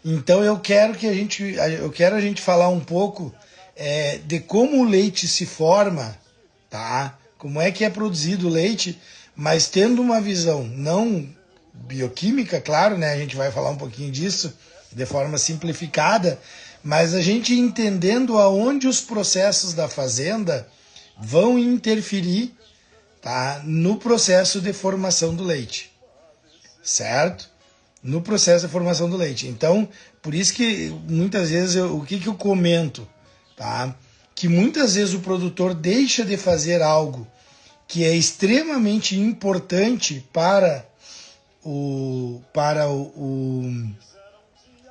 Então eu quero a gente falar um pouco de como o leite se forma, tá? Como é que é produzido o leite, mas tendo uma visão não bioquímica, claro, né? A gente vai falar um pouquinho disso de forma simplificada, mas a gente entendendo aonde os processos da fazenda vão interferir, tá? No processo de formação do leite, certo? No processo de formação do leite. Então, por isso que muitas vezes o que eu comento, tá? Que muitas vezes o produtor deixa de fazer algo que é extremamente importante para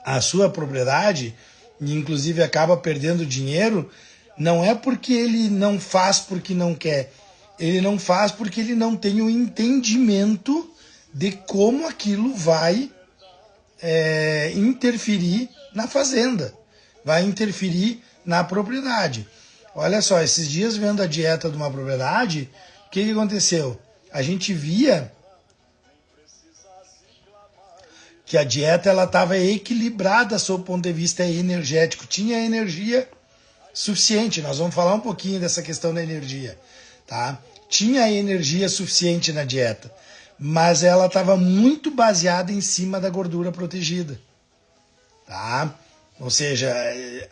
a sua propriedade, e inclusive acaba perdendo dinheiro, não é porque ele não faz porque não quer, ele não faz porque ele não tem o entendimento de como aquilo vai interferir na fazenda, vai interferir na propriedade. Olha só, esses dias vendo a dieta de uma propriedade, o que aconteceu? A gente via que a dieta ela estava equilibrada sob o ponto de vista energético, tinha energia suficiente. Nós vamos falar um pouquinho dessa questão da energia, tá? Tinha energia suficiente na dieta, mas ela estava muito baseada em cima da gordura protegida, tá? Ou seja,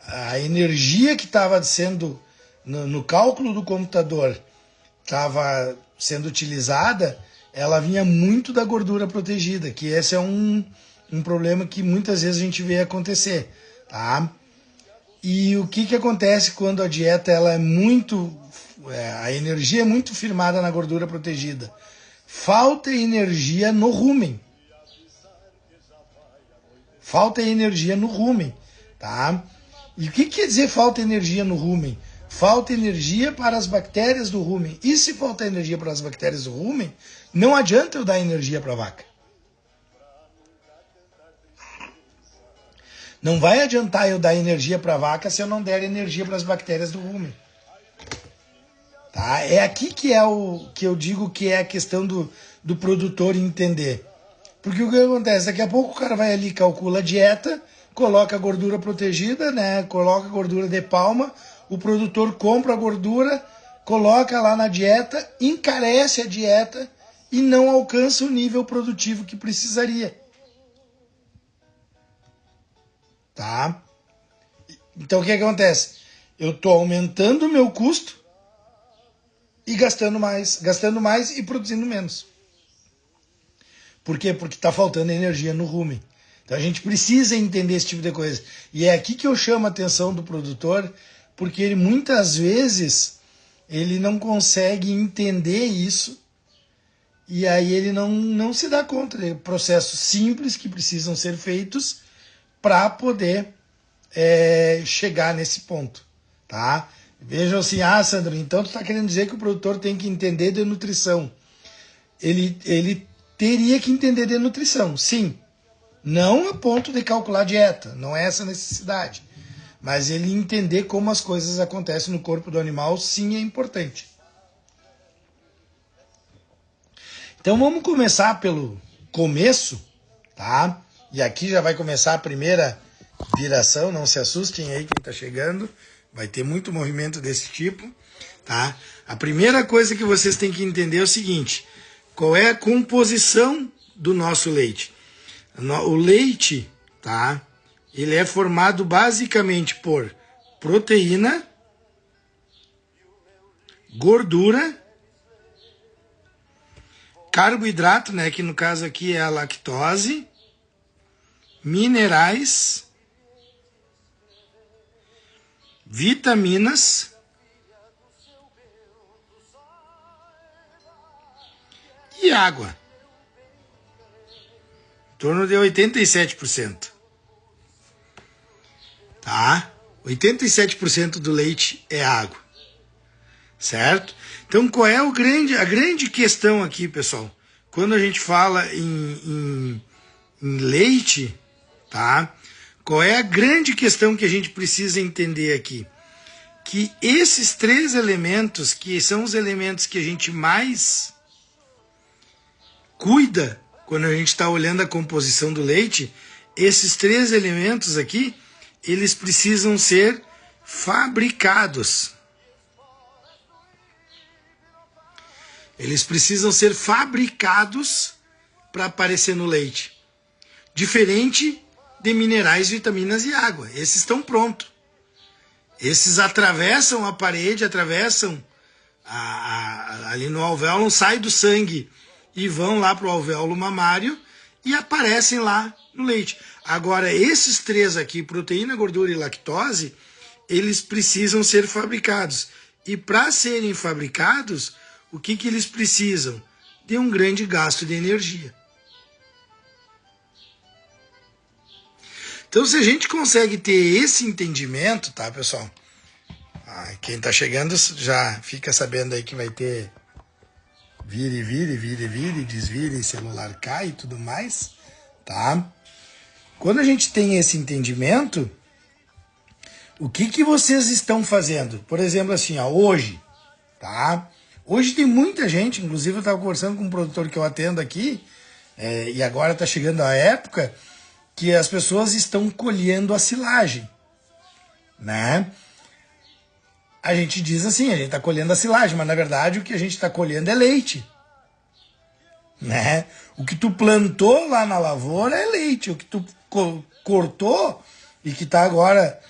a energia que estava sendo no cálculo do computador estava sendo utilizada, ela vinha muito da gordura protegida, que esse é um problema que muitas vezes a gente vê acontecer, tá? E o que acontece quando a dieta ela é muito, a energia é muito firmada na gordura protegida? Falta energia no rumen. Falta energia no rumen, tá? E o que quer dizer falta energia no rumen? Falta energia para as bactérias do rumen. E se faltar energia para as bactérias do rumen, não adianta eu dar energia para a vaca. Não vai adiantar eu dar energia para a vaca se eu não der energia para as bactérias do rumen. Tá? É aqui que é o que eu digo que é a questão do produtor entender. Porque o que acontece? Daqui a pouco o cara vai ali, calcula a dieta, coloca a gordura protegida, né? Coloca a gordura de palma, o produtor compra a gordura, coloca lá na dieta, encarece a dieta e não alcança o nível produtivo que precisaria. Tá? Então o que acontece? Eu estou aumentando o meu custo e gastando mais e produzindo menos. Por quê? Porque está faltando energia no rumen. Então a gente precisa entender esse tipo de coisa. E é aqui que eu chamo a atenção do produtor, porque ele muitas vezes ele não consegue entender isso e aí ele não se dá conta de processos simples que precisam ser feitos para poder chegar nesse ponto, tá? Vejam assim, Sandro, então tu está querendo dizer que o produtor tem que entender de nutrição. Ele teria que entender de nutrição, sim. Não a ponto de calcular dieta, não é essa a necessidade. Mas ele entender como as coisas acontecem no corpo do animal, sim, é importante. Então vamos começar pelo começo, tá? E aqui já vai começar a primeira viração, não se assustem aí quem está chegando, vai ter muito movimento desse tipo, tá? A primeira coisa que vocês têm que entender é o seguinte: qual é a composição do nosso leite? O leite, tá? Ele é formado basicamente por proteína, gordura, carboidrato, né, que no caso aqui é a lactose, minerais, vitaminas e água. Em torno de 87%. Tá? 87% do leite é água. Certo? Então, qual é a grande questão aqui, pessoal? Quando a gente fala em leite, tá? Qual é a grande questão que a gente precisa entender aqui? Que esses 3 elementos, que são os elementos que a gente mais cuida quando a gente está olhando a composição do leite, esses 3 elementos aqui, eles precisam ser fabricados. Eles precisam ser fabricados para aparecer no leite. Diferente de minerais, vitaminas e água. Esses estão prontos. Esses atravessam a parede, atravessam ali no alvéolo, saem do sangue e vão lá para o alvéolo mamário e aparecem lá no leite. Agora, esses 3 aqui, proteína, gordura e lactose, eles precisam ser fabricados. E para serem fabricados, o que eles precisam? De um grande gasto de energia. Então, se a gente consegue ter esse entendimento, tá, pessoal? Quem tá chegando já fica sabendo aí que vai ter vire, desvire, celular cai e tudo mais, tá? Quando a gente tem esse entendimento, o que vocês estão fazendo? Por exemplo, assim, ó, hoje, tá? Hoje tem muita gente, inclusive eu estava conversando com um produtor que eu atendo aqui, e agora está chegando a época que as pessoas estão colhendo a silagem, né? A gente diz assim, a gente está colhendo a silagem, mas na verdade o que a gente está colhendo é leite, né? O que tu plantou lá na lavoura é leite, o que tu cortou e que está agora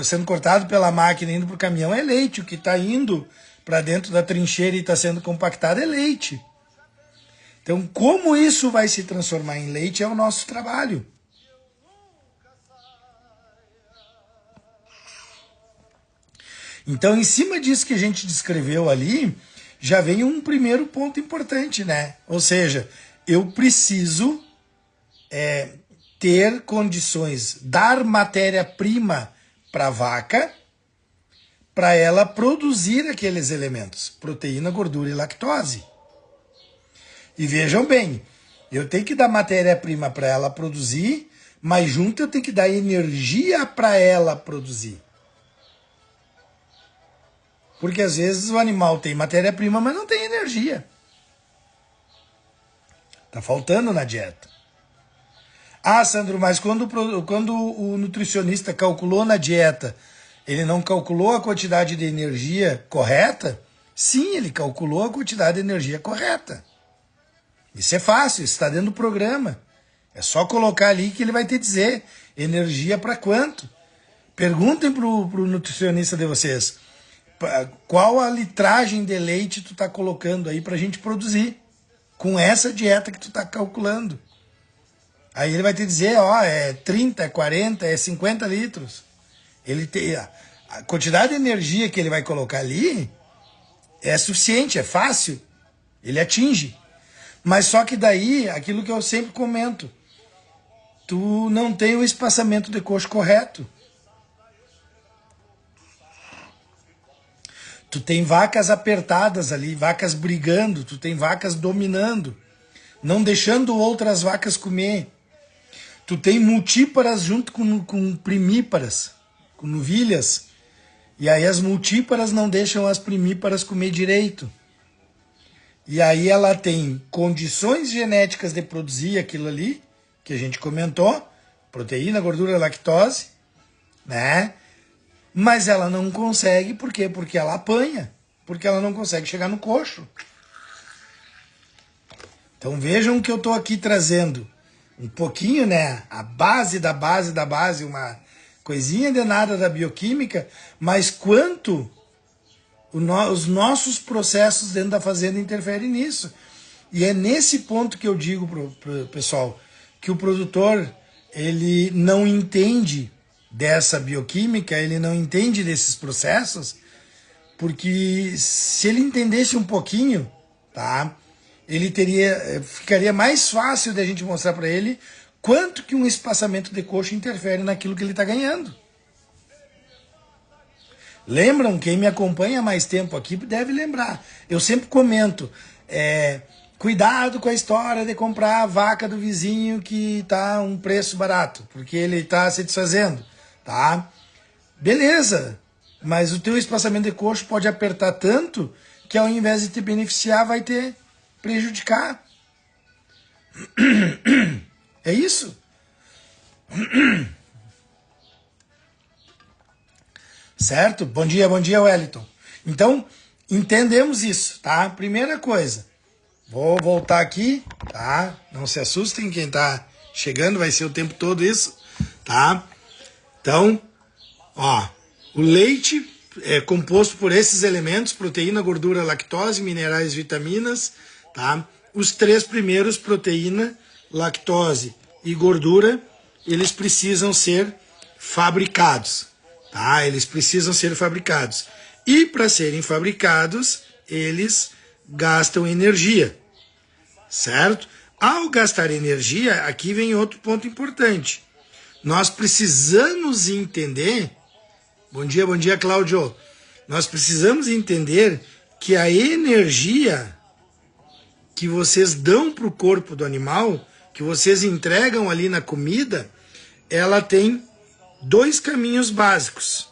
sendo cortado pela máquina indo para o caminhão é leite, o que está indo para dentro da trincheira e está sendo compactado é leite. Então, como isso vai se transformar em leite é o nosso trabalho. Então, em cima disso que a gente descreveu ali, já vem um primeiro ponto importante, né? Ou seja, eu preciso ter condições, dar matéria-prima para a vaca, para ela produzir aqueles elementos, proteína, gordura e lactose. E vejam bem, eu tenho que dar matéria-prima para ela produzir, mas junto eu tenho que dar energia para ela produzir. Porque às vezes o animal tem matéria-prima, mas não tem energia. Tá faltando na dieta. Ah, Sandro, mas quando o nutricionista calculou na dieta, ele não calculou a quantidade de energia correta? Sim, ele calculou a quantidade de energia correta. Isso é fácil, isso está dentro do programa. É só colocar ali que ele vai te dizer energia para quanto. Perguntem pro nutricionista de vocês. Qual a litragem de leite tu tá colocando aí pra gente produzir com essa dieta que tu tá calculando? Aí ele vai te dizer, ó, é 30, é 40, é 50 litros. Ele tem a quantidade de energia que ele vai colocar ali é suficiente, é fácil, ele atinge. Mas só que daí, aquilo que eu sempre comento, tu não tem o espaçamento de coxo correto. Tu tem vacas apertadas ali, vacas brigando, tu tem vacas dominando, não deixando outras vacas comer. Tu tem multíparas junto com primíparas, com novilhas. E aí as multíparas não deixam as primíparas comer direito. E aí ela tem condições genéticas de produzir aquilo ali, que a gente comentou, proteína, gordura, lactose, né? Mas ela não consegue, por quê? Porque ela apanha, porque ela não consegue chegar no coxo. Então vejam que eu estou aqui trazendo um pouquinho, né, a base da base da base, uma coisinha de nada da bioquímica, mas quanto os nossos processos dentro da fazenda interferem nisso. E é nesse ponto que eu digo pro pessoal que o produtor, ele não entende dessa bioquímica, ele não entende desses processos, porque se ele entendesse um pouquinho, tá? Ele ficaria mais fácil de a gente mostrar para ele quanto que um espaçamento de coxo interfere naquilo que ele está ganhando. Lembram? Quem me acompanha há mais tempo aqui deve lembrar. Eu sempre comento, cuidado com a história de comprar a vaca do vizinho que está um preço barato, porque ele está se desfazendo, tá? Beleza, mas o teu espaçamento de coxo pode apertar tanto que ao invés de te beneficiar, vai te prejudicar. É isso. Certo? Bom dia, Wellington. Então, entendemos isso, tá? Primeira coisa, vou voltar aqui, tá? Não se assustem, quem tá chegando vai ser o tempo todo isso, tá? Então, ó, o leite é composto por esses elementos, proteína, gordura, lactose, minerais, vitaminas, tá? Os três primeiros, proteína, lactose e gordura, eles precisam ser fabricados, tá? Eles precisam ser fabricados. E para serem fabricados, eles gastam energia, certo? Ao gastar energia, aqui vem outro ponto importante. Nós precisamos entender... Bom dia, Cláudio. Nós precisamos entender que a energia que vocês dão para o corpo do animal, que vocês entregam ali na comida, ela tem dois caminhos básicos.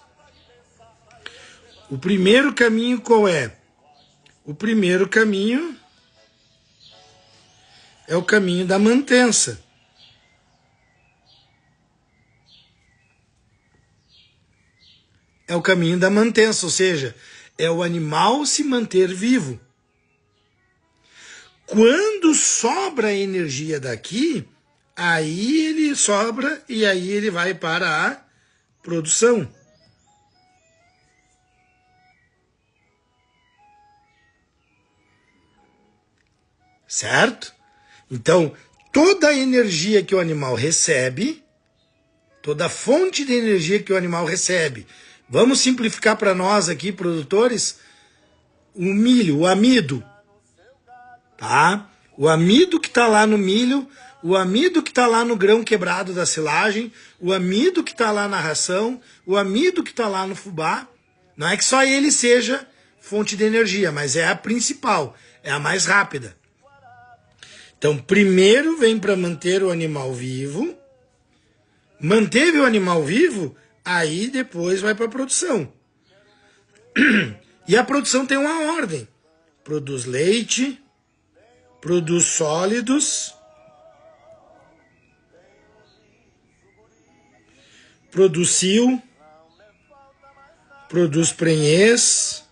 O primeiro caminho qual é? O primeiro caminho é o caminho da mantença. É o caminho da mantença, ou seja, é o animal se manter vivo. Quando sobra energia daqui, aí ele sobra e aí ele vai para a produção. Certo? Então, toda a energia que o animal recebe, toda a fonte de energia que o animal recebe, vamos simplificar para nós aqui, produtores, o milho, o amido, tá? O amido que está lá no milho, o amido que está lá no grão quebrado da silagem, o amido que está lá na ração, o amido que está lá no fubá, não é que só ele seja fonte de energia, mas é a principal, é a mais rápida. Então, primeiro vem para manter o animal vivo, manteve o animal vivo, aí depois vai para a produção. E a produção tem uma ordem. Produz leite, produz sólidos, produz cio, produz prenhez,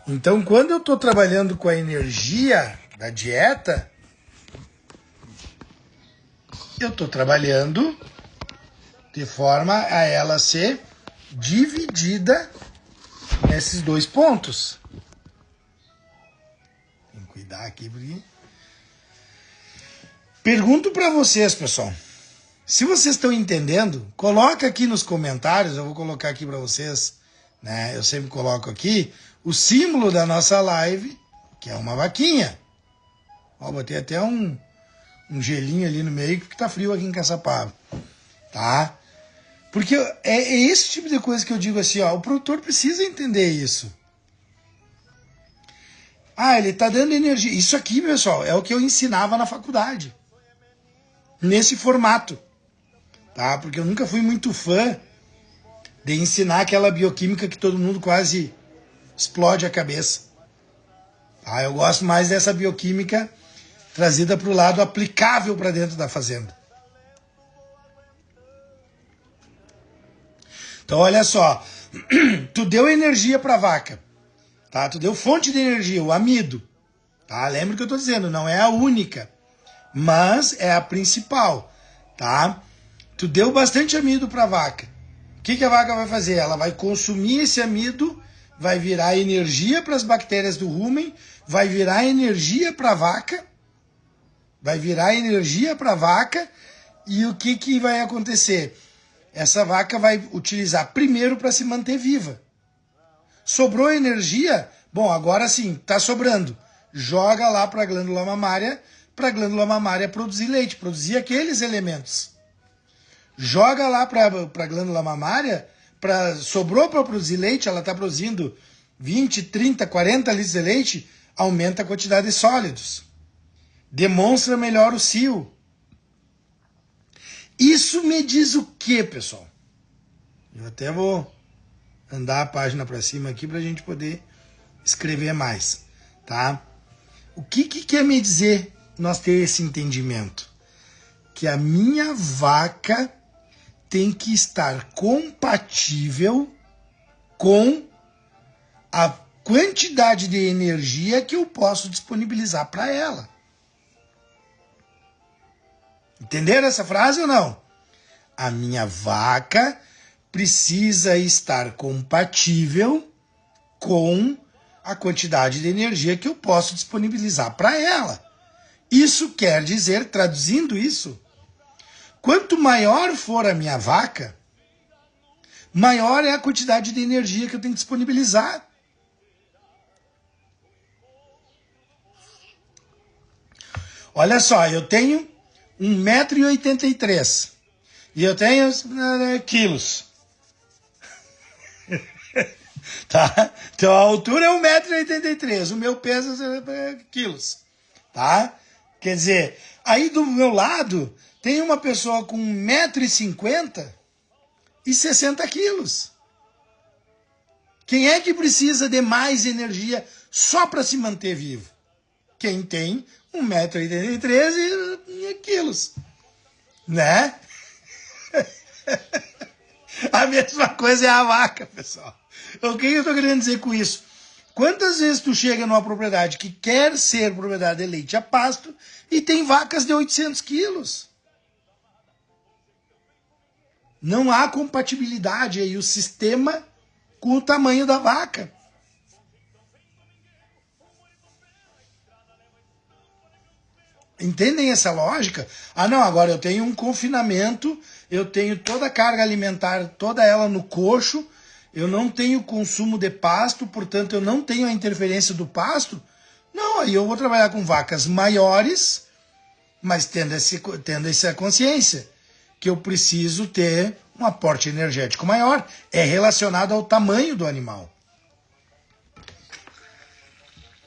então, quando eu estou trabalhando com a energia da dieta, eu estou trabalhando de forma a ela ser dividida nesses dois pontos. Tem que cuidar aqui, porque... Pergunto para vocês, pessoal. Se vocês estão entendendo, coloca aqui nos comentários, eu vou colocar aqui para vocês, né? Eu sempre coloco aqui o símbolo da nossa live, que é uma vaquinha. Ó, botei até um gelinho ali no meio, porque tá frio aqui em Caçapava, tá? Porque é esse tipo de coisa que eu digo assim, ó, o produtor precisa entender isso. Ah, ele tá dando energia. Isso aqui, pessoal, é o que eu ensinava na faculdade. Nesse formato, tá? Porque eu nunca fui muito fã de ensinar aquela bioquímica que todo mundo quase explode a cabeça. Ah, eu gosto mais dessa bioquímica trazida para o lado aplicável para dentro da fazenda. Então, olha só. Tu deu energia para a vaca. Tá? Tu deu fonte de energia, o amido. Tá? Lembra que eu estou dizendo, não é a única, mas é a principal. Tá? Tu deu bastante amido para a vaca. O que a vaca vai fazer? Ela vai consumir esse amido, vai virar energia para as bactérias do rumen, vai virar energia para a vaca, e o que vai acontecer? Essa vaca vai utilizar primeiro para se manter viva. Sobrou energia? Bom, agora sim, está sobrando. Joga lá para a glândula mamária produzir leite, produzir aqueles elementos. Joga lá para a glândula mamária, sobrou para produzir leite, ela está produzindo 20, 30, 40 litros de leite, aumenta a quantidade de sólidos. Demonstra melhor o cio. Isso me diz o quê, pessoal? Eu até vou andar a página para cima aqui para a gente poder escrever mais, tá? O que quer me dizer nós ter esse entendimento? Que a minha vaca tem que estar compatível com a quantidade de energia que eu posso disponibilizar para ela. Entenderam essa frase ou não? A minha vaca precisa estar compatível com a quantidade de energia que eu posso disponibilizar para ela. Isso quer dizer, traduzindo isso, quanto maior for a minha vaca, maior é a quantidade de energia que eu tenho que disponibilizar. Olha só, eu tenho 1,83 m e eu tenho quilos. Tá? Então a altura é 1,83 m, o meu peso é quilos. Tá? Quer dizer, aí do meu lado tem uma pessoa com 1,50 m e 60 quilos. Quem é que precisa de mais energia só para se manter vivo? Quem tem 1,83 m e quilos. Né? A mesma coisa é a vaca, pessoal. O que eu estou querendo dizer com isso? Quantas vezes tu chega numa propriedade que quer ser propriedade de leite a pasto e tem vacas de 800 quilos? Não há compatibilidade aí o sistema com o tamanho da vaca. Entendem essa lógica? Ah, não, agora eu tenho um confinamento, eu tenho toda a carga alimentar, toda ela no coxo, eu não tenho consumo de pasto, portanto eu não tenho a interferência do pasto. Não, aí eu vou trabalhar com vacas maiores, mas tendo essa consciência que eu preciso ter um aporte energético maior. É relacionado ao tamanho do animal.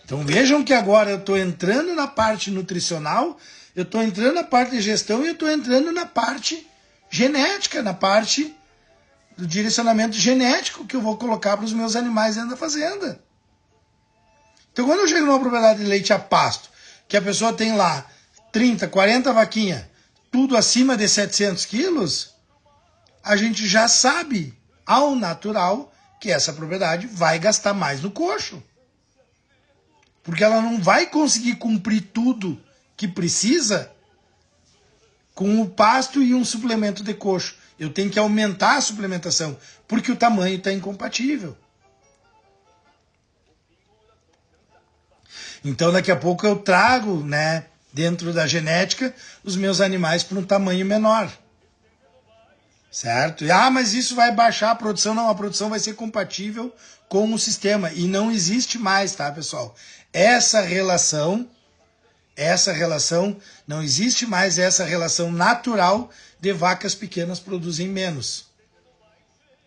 Então vejam que agora eu estou entrando na parte nutricional, eu estou entrando na parte de gestão e eu estou entrando na parte genética, na parte do direcionamento genético que eu vou colocar para os meus animais dentro da fazenda. Então quando eu chego numa propriedade de leite a pasto, que a pessoa tem lá 30, 40 vaquinhas, tudo acima de 700 quilos, a gente já sabe, ao natural, que essa propriedade vai gastar mais no coxo. Porque ela não vai conseguir cumprir tudo que precisa com o pasto e um suplemento de coxo. Eu tenho que aumentar a suplementação, porque o tamanho está incompatível. Então daqui a pouco eu trago, né, dentro da genética, os meus animais para um tamanho menor. Certo? Mas isso vai baixar a produção. Não, a produção vai ser compatível com o sistema. E não existe mais, tá, pessoal? Essa relação, não existe mais essa relação natural de vacas pequenas produzem menos.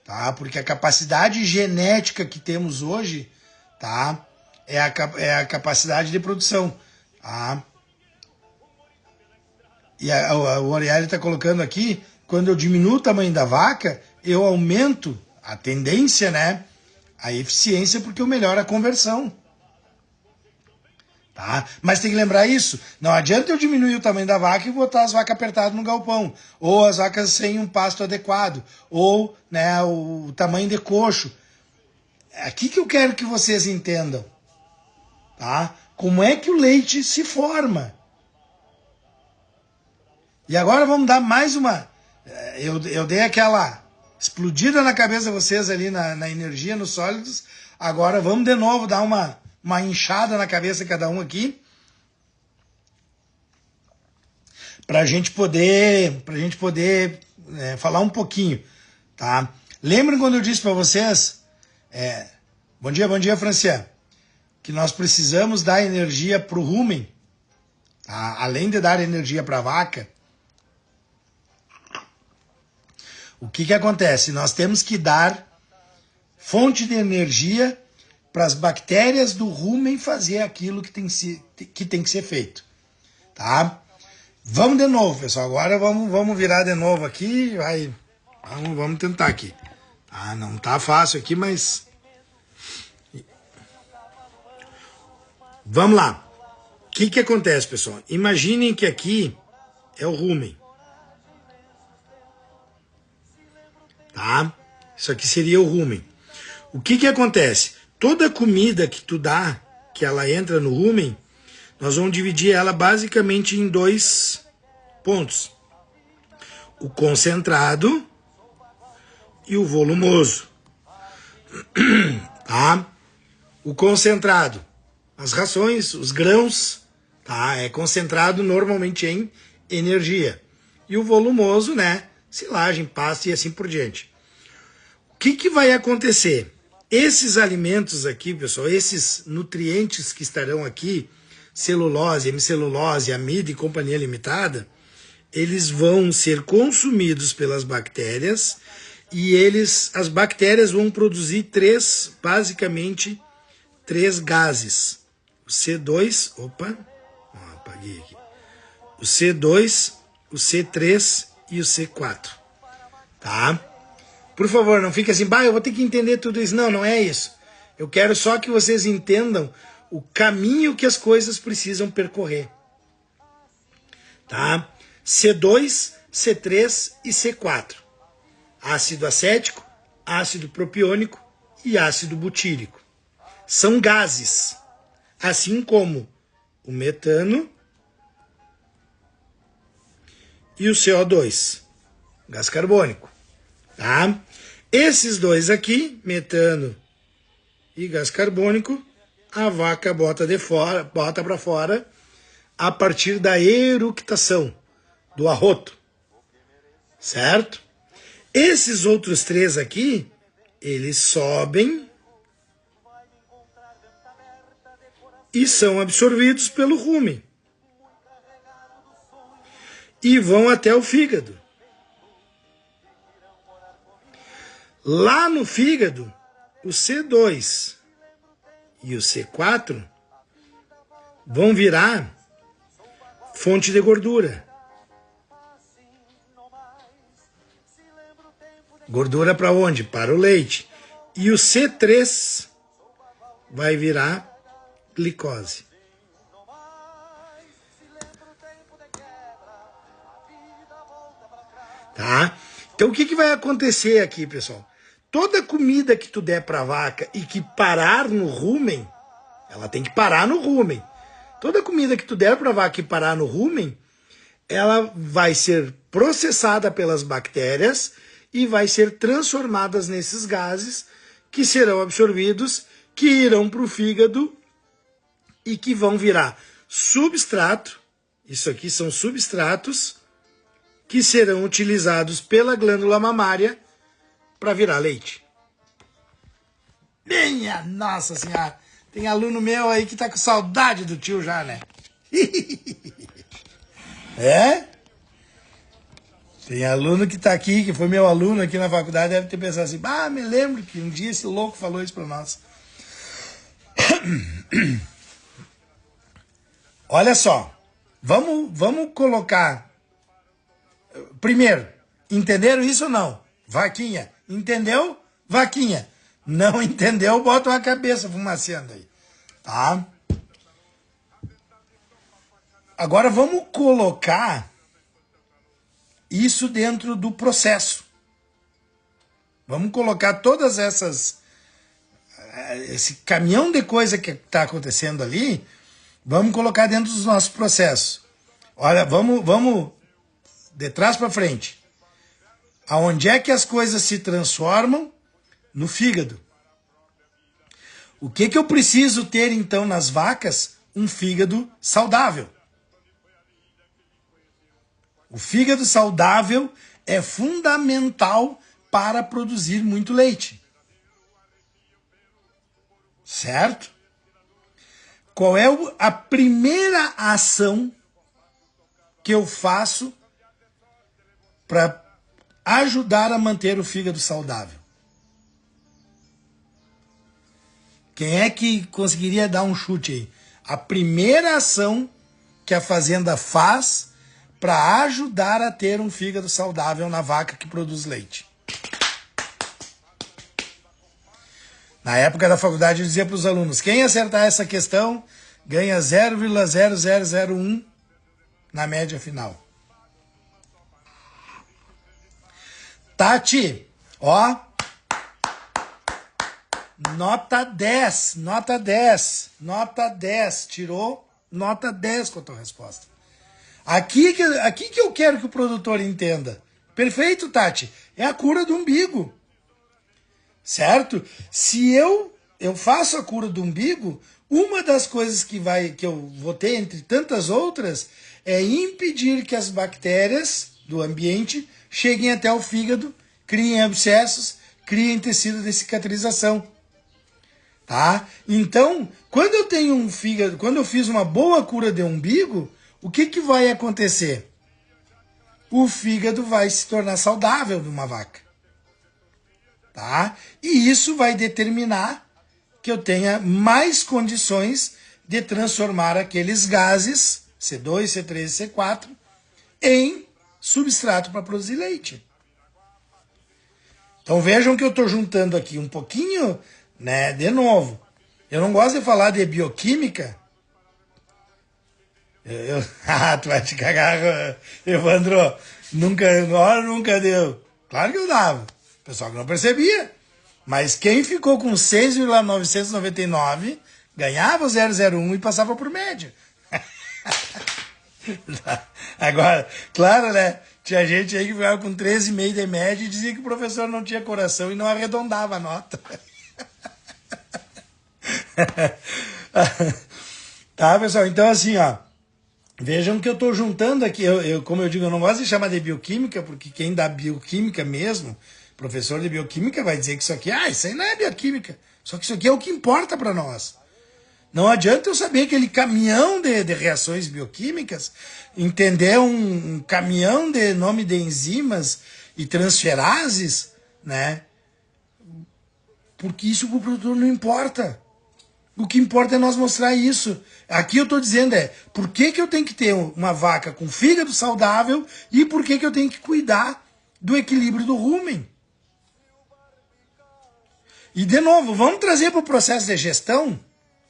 Tá? Porque a capacidade genética que temos hoje, tá, é a capacidade de produção. Tá? E o Oriel está colocando aqui, quando eu diminuo o tamanho da vaca, eu aumento a tendência, né, a eficiência, porque eu melhoro a conversão. Tá? Mas tem que lembrar isso, não adianta eu diminuir o tamanho da vaca e botar as vacas apertadas no galpão, ou as vacas sem um pasto adequado, ou, né, o tamanho de coxo. É aqui que eu quero que vocês entendam. Tá? Como é que o leite se forma. E agora vamos dar mais uma... Eu dei aquela explodida na cabeça de vocês ali na energia, nos sólidos. Agora vamos de novo dar uma inchada na cabeça de cada um aqui. Pra gente poder falar um pouquinho. Tá? Lembram quando eu disse para vocês... bom dia, Franciane. Que nós precisamos dar energia para o rumen. Tá? Além de dar energia para a vaca... O que acontece? Nós temos que dar fonte de energia para as bactérias do rumen fazer aquilo que tem que ser feito. Tá? Vamos de novo, pessoal. Agora vamos virar de novo aqui. Vamos tentar aqui. Tá? Não tá fácil aqui, mas... Vamos lá. que acontece, pessoal? Imaginem que aqui é o rumen. Tá? Isso aqui seria o rumen. O que acontece? Toda comida que tu dá, que ela entra no rumen, nós vamos dividir ela basicamente em 2 pontos. O concentrado e o volumoso. Tá? O concentrado, as rações, os grãos, tá? É concentrado normalmente em energia. E o volumoso, né? Silagem, pasto e assim por diante. O que vai acontecer? Esses alimentos aqui, pessoal, esses nutrientes que estarão aqui, celulose, hemicelulose, amida e companhia limitada, eles vão ser consumidos pelas bactérias e as bactérias vão produzir basicamente três gases. O C2, apaguei aqui. O C2, o C3 e o C4. Tá? Por favor, não fique assim, eu vou ter que entender tudo isso. Não, não é isso. Eu quero só que vocês entendam o caminho que as coisas precisam percorrer. Tá? C2, C3 e C4. Ácido acético, ácido propiônico e ácido butírico. São gases, assim como o metano e o CO2, gás carbônico. Tá? Esses dois aqui, metano e gás carbônico, a vaca bota para fora a partir da eructação, do arroto. Certo? Esses outros três aqui, eles sobem e são absorvidos pelo rumen. E vão até o fígado. Lá no fígado, o C2 e o C4 vão virar fonte de gordura. Gordura para onde? Para o leite. E o C3 vai virar glicose. Tá? Então o que vai acontecer aqui, pessoal? Toda comida que tu der para a vaca e que parar no rumen, ela tem que parar no rumen. Toda comida que tu der para a vaca e parar no rumen, ela vai ser processada pelas bactérias e vai ser transformada nesses gases que serão absorvidos, que irão para o fígado e que vão virar substrato. Isso aqui são substratos que serão utilizados pela glândula mamária para virar leite. Minha nossa senhora! Tem aluno meu aí que tá com saudade do tio já, né? É? Tem aluno que tá aqui, que foi meu aluno aqui na faculdade, deve ter pensado assim, me lembro que um dia esse louco falou isso para nós. Olha só, vamos colocar... Primeiro, entenderam isso ou não? Vaquinha, entendeu? Vaquinha. Não entendeu, bota uma cabeça fumaciando aí. Tá? Agora vamos colocar isso dentro do processo. Vamos colocar todas esse caminhão de coisa que está acontecendo ali, vamos colocar dentro dos nossos processos. Olha, vamos de trás para frente. Aonde é que as coisas se transformam? No fígado. O que eu preciso ter então nas vacas? Um fígado saudável. O fígado saudável é fundamental para produzir muito leite. Certo? Qual é a primeira ação que eu faço para ajudar a manter o fígado saudável? Quem é que conseguiria dar um chute aí? A primeira ação que a fazenda faz para ajudar a ter um fígado saudável na vaca que produz leite. Na época da faculdade eu dizia para os alunos, quem acertar essa questão ganha 0,0001 na média final. Tati, ó, nota 10, nota 10, nota 10, tirou nota 10 com a tua resposta. Aqui que eu quero que o produtor entenda. Perfeito, Tati, é a cura do umbigo, certo? Se eu faço a cura do umbigo, uma das coisas que eu vou ter, entre tantas outras, é impedir que as bactérias do ambiente cheguem até o fígado, criem abscessos, criem tecido de cicatrização. Tá? Então, quando eu tenho um fígado, quando eu fiz uma boa cura de umbigo, o que vai acontecer? O fígado vai se tornar saudável de uma vaca. Tá? E isso vai determinar que eu tenha mais condições de transformar aqueles gases, C2, C3 e C4, em substrato para produzir leite. Então vejam que eu estou juntando aqui um pouquinho, né, de novo. Eu não gosto de falar de bioquímica. Tu vai te cagar, Evandro. Nunca deu. Claro que eu dava. O pessoal que não percebia. Mas quem ficou com 6,999 ganhava o 001 e passava por média. Agora, claro, né? Tinha gente aí que ficava com 13,5 de média e dizia que o professor não tinha coração e não arredondava a nota. Tá, pessoal? Então, assim, ó. Vejam que eu estou juntando aqui. Como eu digo, eu não gosto de chamar de bioquímica, porque quem dá bioquímica mesmo, professor de bioquímica, vai dizer que isso aqui, isso aí não é bioquímica. Só que isso aqui é o que importa para nós. Não adianta eu saber aquele caminhão de reações bioquímicas, entender um caminhão de nome de enzimas e transferases, né? Porque isso para o produtor não importa. O que importa é nós mostrar isso. Aqui eu estou dizendo por que eu tenho que ter uma vaca com fígado saudável e por que eu tenho que cuidar do equilíbrio do rumen. E, de novo, vamos trazer para o processo de gestão?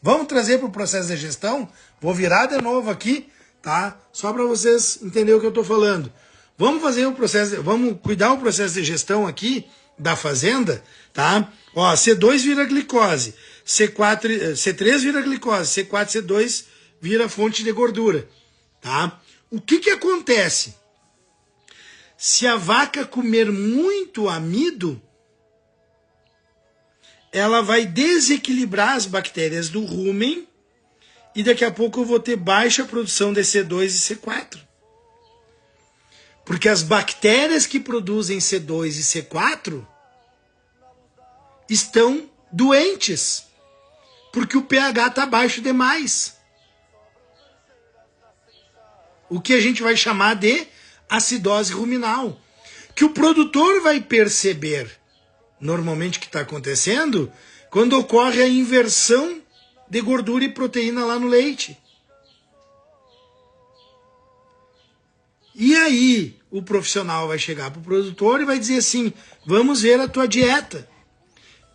Vamos trazer para o processo de gestão? Vou virar de novo aqui, tá? Só para vocês entenderem o que eu estou falando. Vamos fazer o processo, vamos cuidar o processo de gestão aqui da fazenda, tá? Ó, C2 vira glicose, C3 vira glicose, C4, C2 vira fonte de gordura, tá? O que acontece? Se a vaca comer muito amido, ela vai desequilibrar as bactérias do rumen e daqui a pouco eu vou ter baixa produção de C2 e C4. Porque as bactérias que produzem C2 e C4 estão doentes, porque o pH está baixo demais. O que a gente vai chamar de acidose ruminal. Que o produtor vai perceber normalmente o que está acontecendo quando ocorre a inversão de gordura e proteína lá no leite. E aí o profissional vai chegar para o produtor e vai dizer assim, vamos ver a tua dieta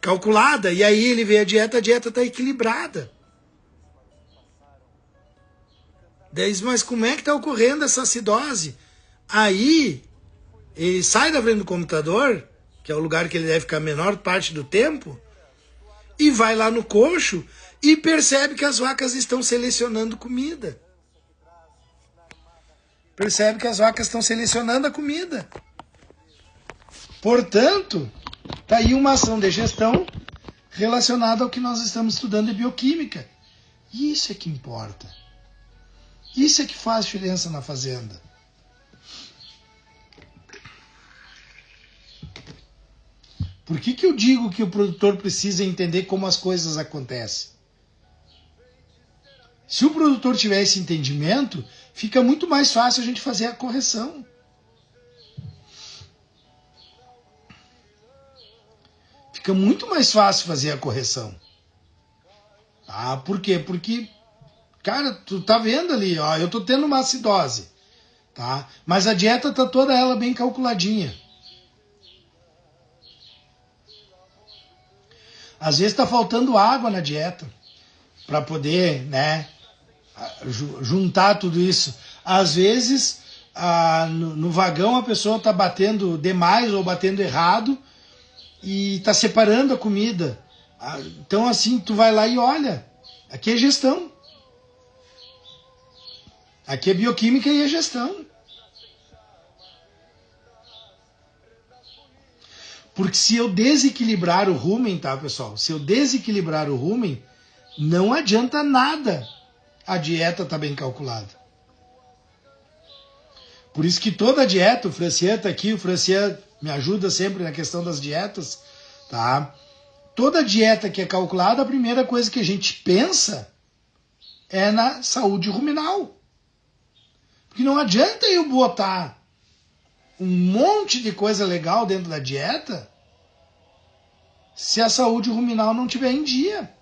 calculada. E aí ele vê a dieta está equilibrada. Daí diz, mas como é que está ocorrendo essa acidose? Aí ele sai da frente do computador, que é o lugar que ele deve ficar a menor parte do tempo, e vai lá no coxo e percebe que as vacas estão selecionando comida. Percebe que as vacas estão selecionando a comida. Portanto, está aí uma ação de gestão relacionada ao que nós estamos estudando de bioquímica. E isso é que importa. Isso é que faz diferença na fazenda. Por que eu digo que o produtor precisa entender como as coisas acontecem? Se o produtor tiver esse entendimento, fica muito mais fácil a gente fazer a correção. Fica muito mais fácil fazer a correção. Por quê? Porque, cara, tu tá vendo ali, ó, eu tô tendo uma acidose, tá? Mas a dieta tá toda ela bem calculadinha. Às vezes está faltando água na dieta para poder, né, juntar tudo isso. Às vezes, no vagão a pessoa está batendo demais ou batendo errado e está separando a comida. Então, assim, tu vai lá e olha. Aqui é gestão. Aqui é bioquímica e é gestão. Porque se eu desequilibrar o rumen, tá, pessoal? Se eu desequilibrar o rumen, não adianta nada a dieta tá bem calculada. Por isso que toda dieta, o Francier está aqui, o Francier me ajuda sempre na questão das dietas, tá? Toda dieta que é calculada, a primeira coisa que a gente pensa é na saúde ruminal. Porque não adianta eu botar um monte de coisa legal dentro da dieta se a saúde ruminal não estiver em dia.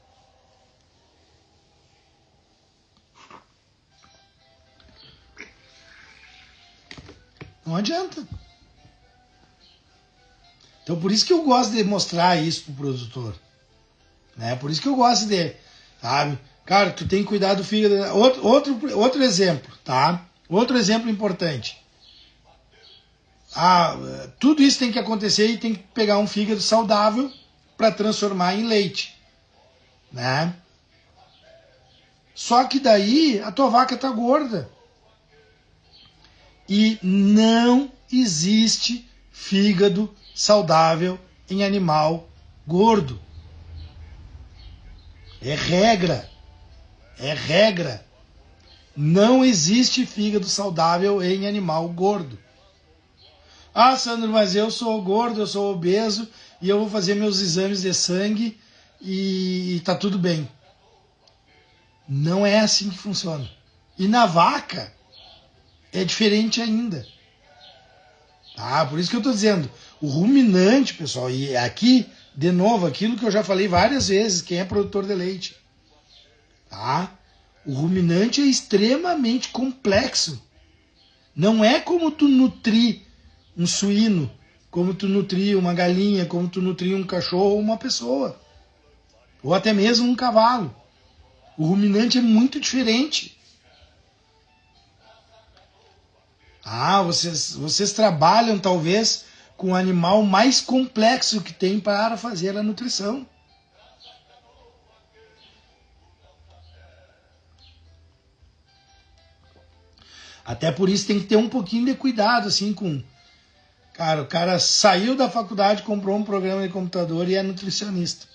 Não adianta. Então por isso que eu gosto de mostrar isso pro produtor. Né? Por isso que eu gosto de, sabe? Cara, tu tem que cuidar do fígado. Outro exemplo, tá? Outro exemplo importante. Tudo isso tem que acontecer e tem que pegar um fígado saudável para transformar em leite, né? Só que daí a tua vaca tá gorda. E não existe fígado saudável em animal gordo. É regra. É regra. Não existe fígado saudável em animal gordo. Ah, Sandro, mas eu sou gordo, eu sou obeso e eu vou fazer meus exames de sangue e tá tudo bem. Não é assim que funciona. E na vaca é diferente ainda. Tá? Por isso que eu estou dizendo, o ruminante, pessoal, e aqui, de novo, aquilo que eu já falei várias vezes, quem é produtor de leite. Tá? O ruminante é extremamente complexo. Não é como tu nutrir um suíno, como tu nutrir uma galinha, como tu nutrir um cachorro ou uma pessoa. Ou até mesmo um cavalo. O ruminante é muito diferente. Vocês trabalham talvez com o animal mais complexo que tem para fazer a nutrição. Até por isso tem que ter um pouquinho de cuidado assim com... Cara, o cara saiu da faculdade, comprou um programa de computador e é nutricionista.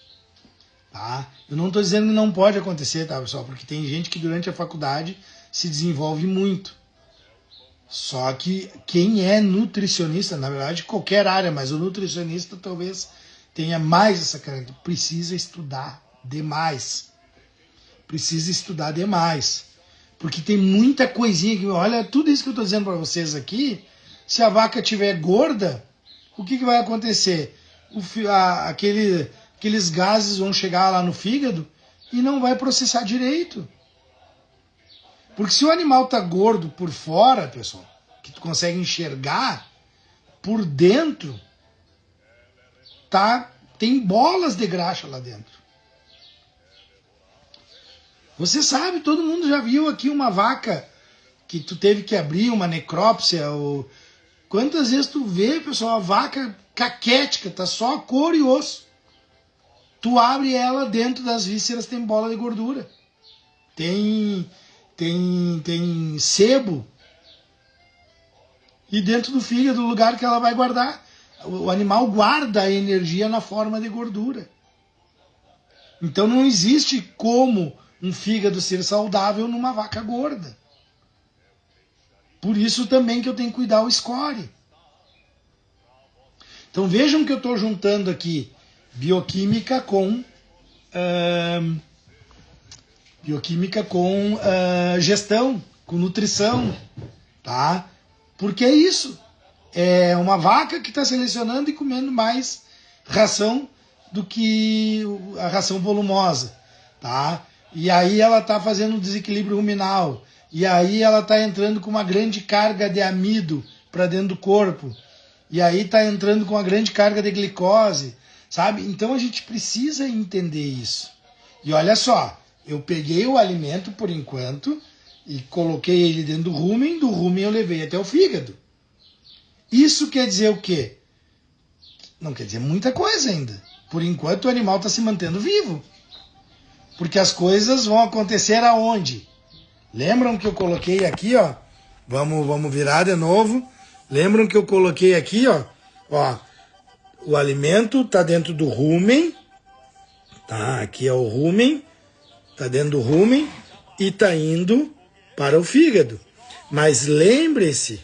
Tá? Eu não estou dizendo que não pode acontecer, tá, pessoal? Porque tem gente que durante a faculdade se desenvolve muito. Só que quem é nutricionista, na verdade, qualquer área, mas o nutricionista talvez tenha mais essa característica. Precisa estudar demais. Precisa estudar demais. Porque tem muita coisinha que... Olha, tudo isso que eu estou dizendo para vocês aqui, se a vaca estiver gorda, o que vai acontecer? Aqueles gases vão chegar lá no fígado e não vai processar direito. Porque se o animal tá gordo por fora, pessoal, que tu consegue enxergar, por dentro, tem bolas de graxa lá dentro. Você sabe, todo mundo já viu aqui uma vaca que tu teve que abrir, uma necrópsia, ou... Quantas vezes tu vê, pessoal, a vaca caquética, tá só couro e osso. Tu abre ela, dentro das vísceras tem bola de gordura. Tem sebo. E dentro do fígado, o lugar que ela vai guardar. O animal guarda a energia na forma de gordura. Então não existe como um fígado ser saudável numa vaca gorda. Por isso também que eu tenho que cuidar o score. Então vejam que eu estou juntando aqui bioquímica com gestão, com nutrição, tá? Porque é isso. É uma vaca que está selecionando e comendo mais ração do que a ração volumosa, tá? E aí ela está fazendo um desequilíbrio ruminal. E aí ela está entrando com uma grande carga de amido para dentro do corpo. E aí está entrando com uma grande carga de glicose, sabe? Então a gente precisa entender isso. E olha só, eu peguei o alimento por enquanto, e coloquei ele dentro do rumen eu levei até o fígado. Isso quer dizer o quê? Não quer dizer muita coisa ainda. Por enquanto o animal está se mantendo vivo. Porque as coisas vão acontecer aonde? Lembram que eu coloquei aqui, ó? Vamos virar de novo. Lembram que eu coloquei aqui, ó? Ó, o alimento está dentro do rumen. Tá, aqui é o rumen. Está dentro do rumen e está indo para o fígado. Mas lembre-se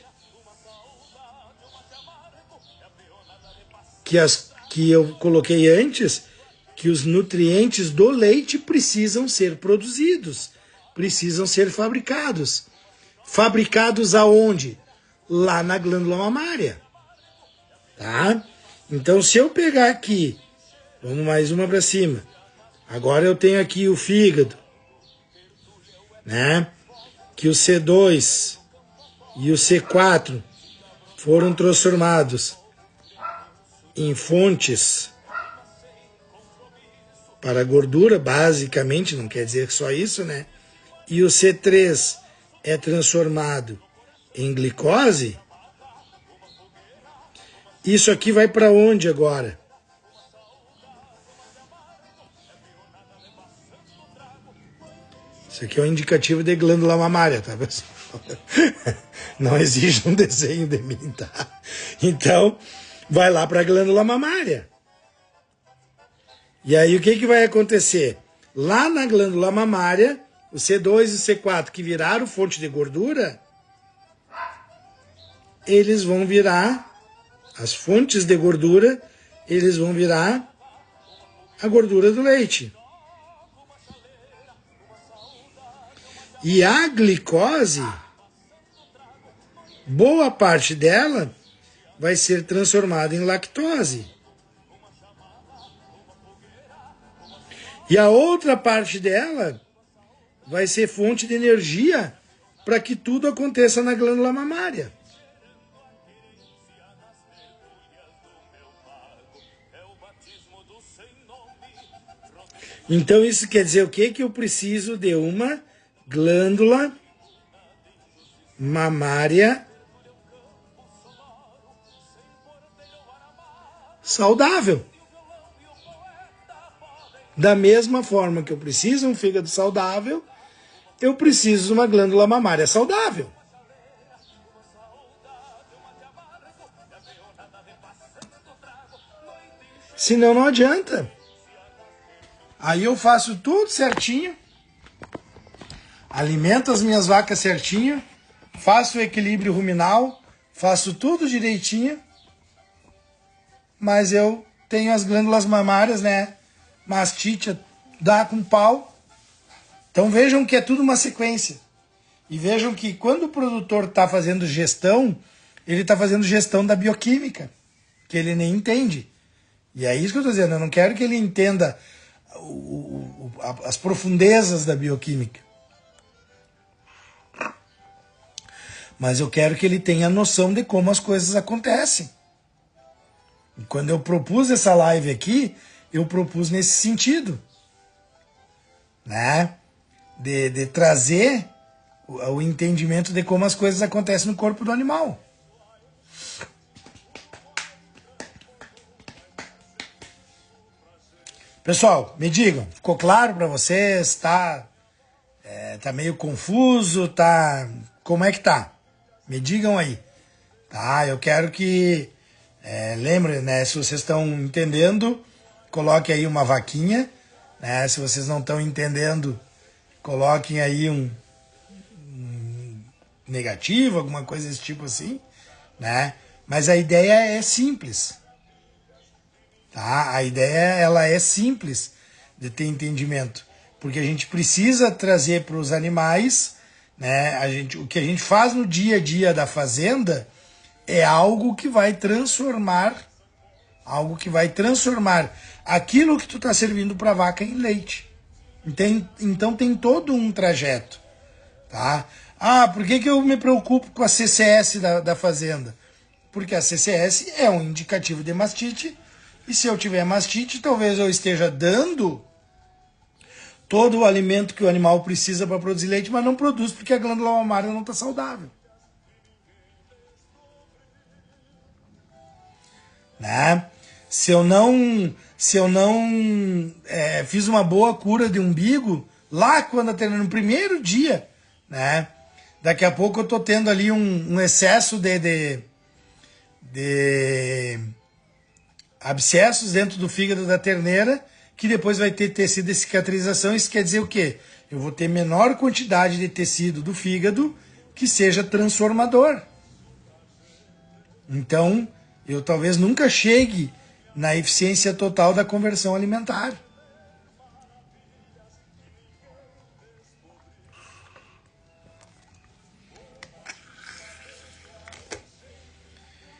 que eu coloquei antes que os nutrientes do leite precisam ser produzidos, precisam ser fabricados. Fabricados aonde? Lá na glândula mamária. Tá? Então, se eu pegar aqui, vamos mais uma para cima. Agora eu tenho aqui o fígado, né? Que o C2 e o C4 foram transformados em fontes para gordura, basicamente, não quer dizer só isso, né? E o C3 é transformado em glicose. Isso aqui vai para onde agora? Isso aqui é um indicativo de glândula mamária, tá, pessoal? Não exige um desenho de mim, tá? Então, vai lá para a glândula mamária. E aí o que vai acontecer? Lá na glândula mamária, o C2 e o C4 que viraram fonte de gordura, eles vão virar, as fontes de gordura, eles vão virar a gordura do leite. E a glicose, boa parte dela vai ser transformada em lactose. E a outra parte dela vai ser fonte de energia para que tudo aconteça na glândula mamária. Então isso quer dizer o quê? Que eu preciso de uma glândula mamária saudável. Da mesma forma que eu preciso de um fígado saudável, eu preciso de uma glândula mamária saudável. Senão não adianta. Aí eu faço tudo certinho, alimento as minhas vacas certinho, faço o equilíbrio ruminal, faço tudo direitinho, mas eu tenho as glândulas mamárias, né? Mastite dá com pau. Então vejam que é tudo uma sequência. E vejam que quando o produtor está fazendo gestão, ele está fazendo gestão da bioquímica, que ele nem entende. E é isso que eu estou dizendo, eu não quero que ele entenda as profundezas da bioquímica. Mas eu quero que ele tenha noção de como as coisas acontecem. E quando eu propus essa live aqui, eu propus nesse sentido, né? De trazer o entendimento de como as coisas acontecem no corpo do animal. Pessoal, me digam, ficou claro para vocês? Tá meio confuso? Como é que tá? Me digam aí. Tá, eu quero que lembrem, né? Se vocês estão entendendo, coloquem aí uma vaquinha, né? Se vocês não estão entendendo, coloquem aí um negativo, alguma coisa desse tipo assim, né? Mas a ideia é simples. Tá? A ideia ela é simples de ter entendimento, porque a gente precisa trazer para os animais, né? O que a gente faz no dia a dia da fazenda é algo que vai transformar aquilo que tu está servindo para a vaca em leite. Então tem todo um trajeto, tá? Ah, por que eu me preocupo com a CCS da fazenda? Porque a CCS é um indicativo de mastite. E se eu tiver mastite, talvez eu esteja dando todo o alimento que o animal precisa para produzir leite, mas não produz porque a glândula mamária não está saudável. Né? Se eu não fiz uma boa cura de umbigo, lá quando eu no primeiro dia, né? Daqui a pouco eu estou tendo ali um excesso de abscessos dentro do fígado da terneira, que depois vai ter tecido de cicatrização. Isso quer dizer o quê? Eu vou ter menor quantidade de tecido do fígado que seja transformador. Então, eu talvez nunca chegue na eficiência total da conversão alimentar.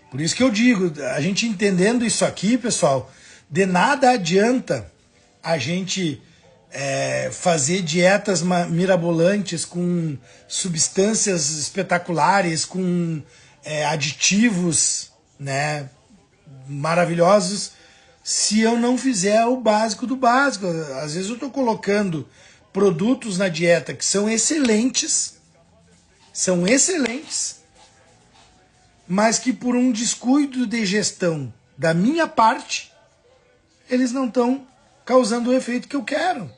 Por isso que eu digo, a gente entendendo isso aqui, pessoal, de nada adianta a gente fazer dietas mirabolantes com substâncias espetaculares, com aditivos, né, maravilhosos, se eu não fizer o básico do básico. Às vezes eu estou colocando produtos na dieta que são excelentes, mas que por um descuido de gestão da minha parte, eles não estão causando o efeito que eu quero.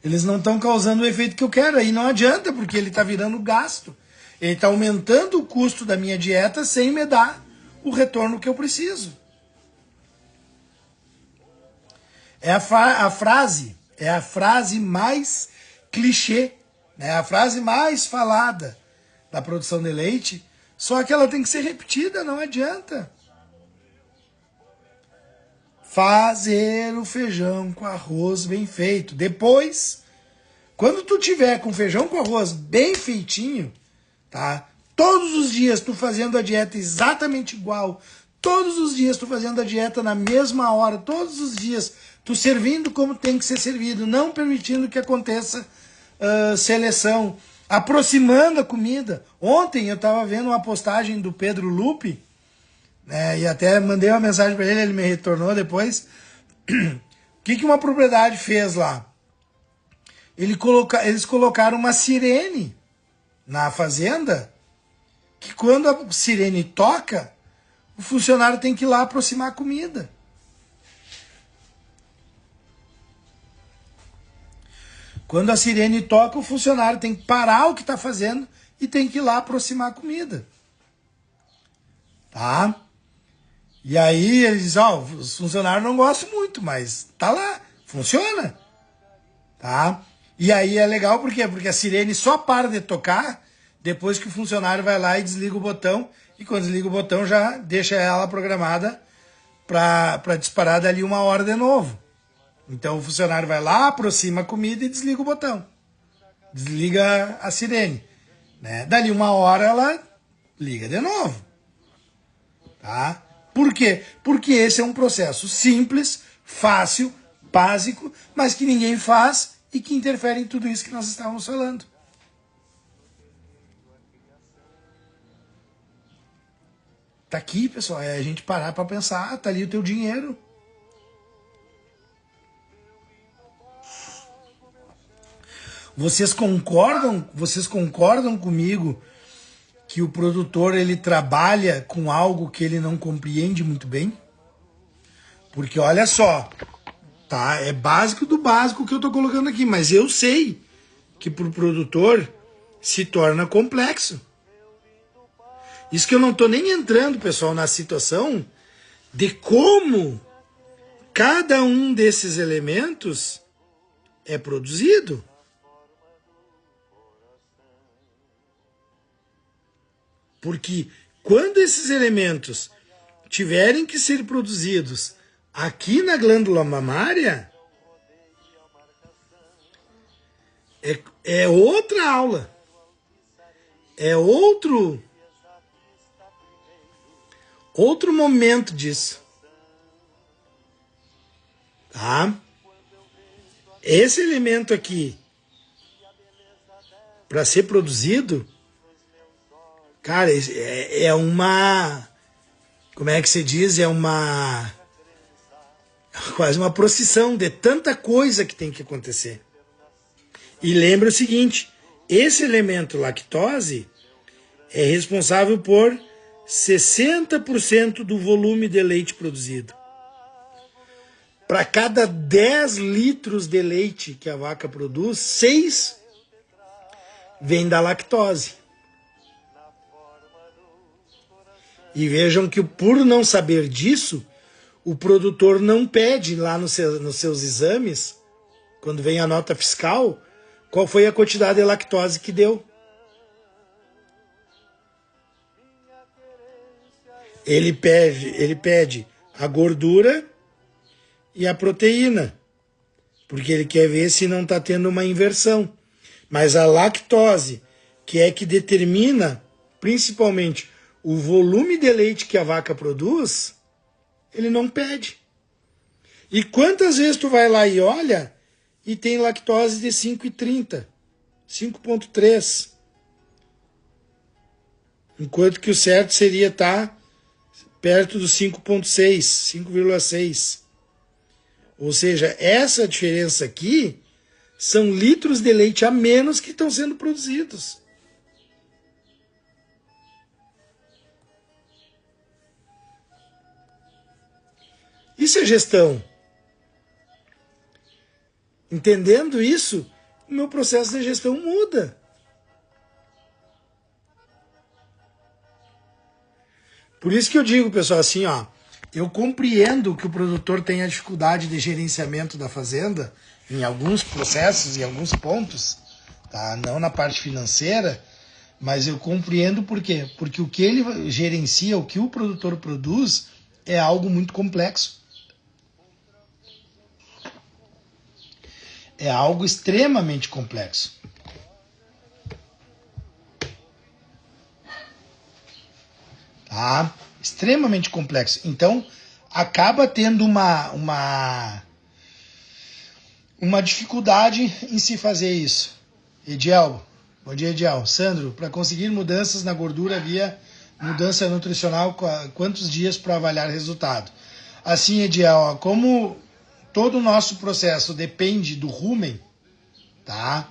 Eles não estão causando o efeito que eu quero. Aí não adianta, porque ele está virando gasto. Ele está aumentando o custo da minha dieta sem me dar o retorno que eu preciso. É a frase mais clichê, né? A frase mais falada da produção de leite, só que ela tem que ser repetida, não adianta. Fazer o feijão com arroz bem feito. Depois, quando tu tiver com feijão com arroz bem feitinho, tá? Todos os dias tu fazendo a dieta exatamente igual, todos os dias tu fazendo a dieta na mesma hora, todos os dias tu servindo como tem que ser servido, não permitindo que aconteça seleção, aproximando a comida. Ontem eu estava vendo uma postagem do Pedro Lupe, e até mandei uma mensagem para ele, ele me retornou depois. O que uma propriedade fez lá? Eles colocaram uma sirene na fazenda, que quando a sirene toca, o funcionário tem que ir lá aproximar a comida. Quando a sirene toca, o funcionário tem que parar o que está fazendo e tem que ir lá aproximar a comida. Tá? E aí eles dizem, os funcionários não gostam muito, mas tá lá, funciona. Tá? E aí é legal por quê? Porque a sirene só para de tocar depois que o funcionário vai lá e desliga o botão, e quando desliga o botão já deixa ela programada para disparar dali 1 hora de novo. Então o funcionário vai lá, aproxima a comida e desliga o botão. Desliga a sirene. Né? Dali 1 hora ela liga de novo. Tá? Por quê? Porque esse é um processo simples, fácil, básico, mas que ninguém faz e que interfere em tudo isso que nós estávamos falando. Tá aqui, pessoal, é a gente parar para pensar, tá ali o teu dinheiro. Vocês concordam comigo que o produtor ele trabalha com algo que ele não compreende muito bem? Porque olha só, tá? É básico do básico que eu tô colocando aqui, mas eu sei que pro produtor se torna complexo. Isso que eu não tô nem entrando, pessoal, na situação de como cada um desses elementos é produzido. Porque quando esses elementos tiverem que ser produzidos aqui na glândula mamária, é outra aula. É outro momento disso. Tá? Esse elemento aqui, para ser produzido, cara, como é que se diz, quase uma procissão de tanta coisa que tem que acontecer. E lembra o seguinte, esse elemento lactose é responsável por 60% do volume de leite produzido. Para cada 10 litros de leite que a vaca produz, 6 vem da lactose. E vejam que por não saber disso, o produtor não pede lá nos seus exames, quando vem a nota fiscal, qual foi a quantidade de lactose que deu. Ele pede a gordura e a proteína, porque ele quer ver se não está tendo uma inversão. Mas a lactose, que é que determina principalmente o volume de leite que a vaca produz, ele não pede. E quantas vezes tu vai lá e olha e tem lactose de 5,30, 5,3. Enquanto que o certo seria estar perto dos 5,6, 5,6. Ou seja, essa diferença aqui são litros de leite a menos que estão sendo produzidos. Isso é gestão. Entendendo isso, o meu processo de gestão muda. Por isso que eu digo, pessoal, assim, ó, eu compreendo que o produtor tenha dificuldade de gerenciamento da fazenda em alguns processos, em alguns pontos, tá? Não na parte financeira, mas eu compreendo por quê? Porque o que ele gerencia, o que o produtor produz, é algo muito complexo. É algo extremamente complexo. Tá? Extremamente complexo. Então, acaba tendo uma dificuldade em se fazer isso. Ediel, bom dia, Ediel. Sandro, para conseguir mudanças na gordura via mudança nutricional, quantos dias para avaliar resultado? Assim, Ediel, ó, como todo o nosso processo depende do rumen, tá?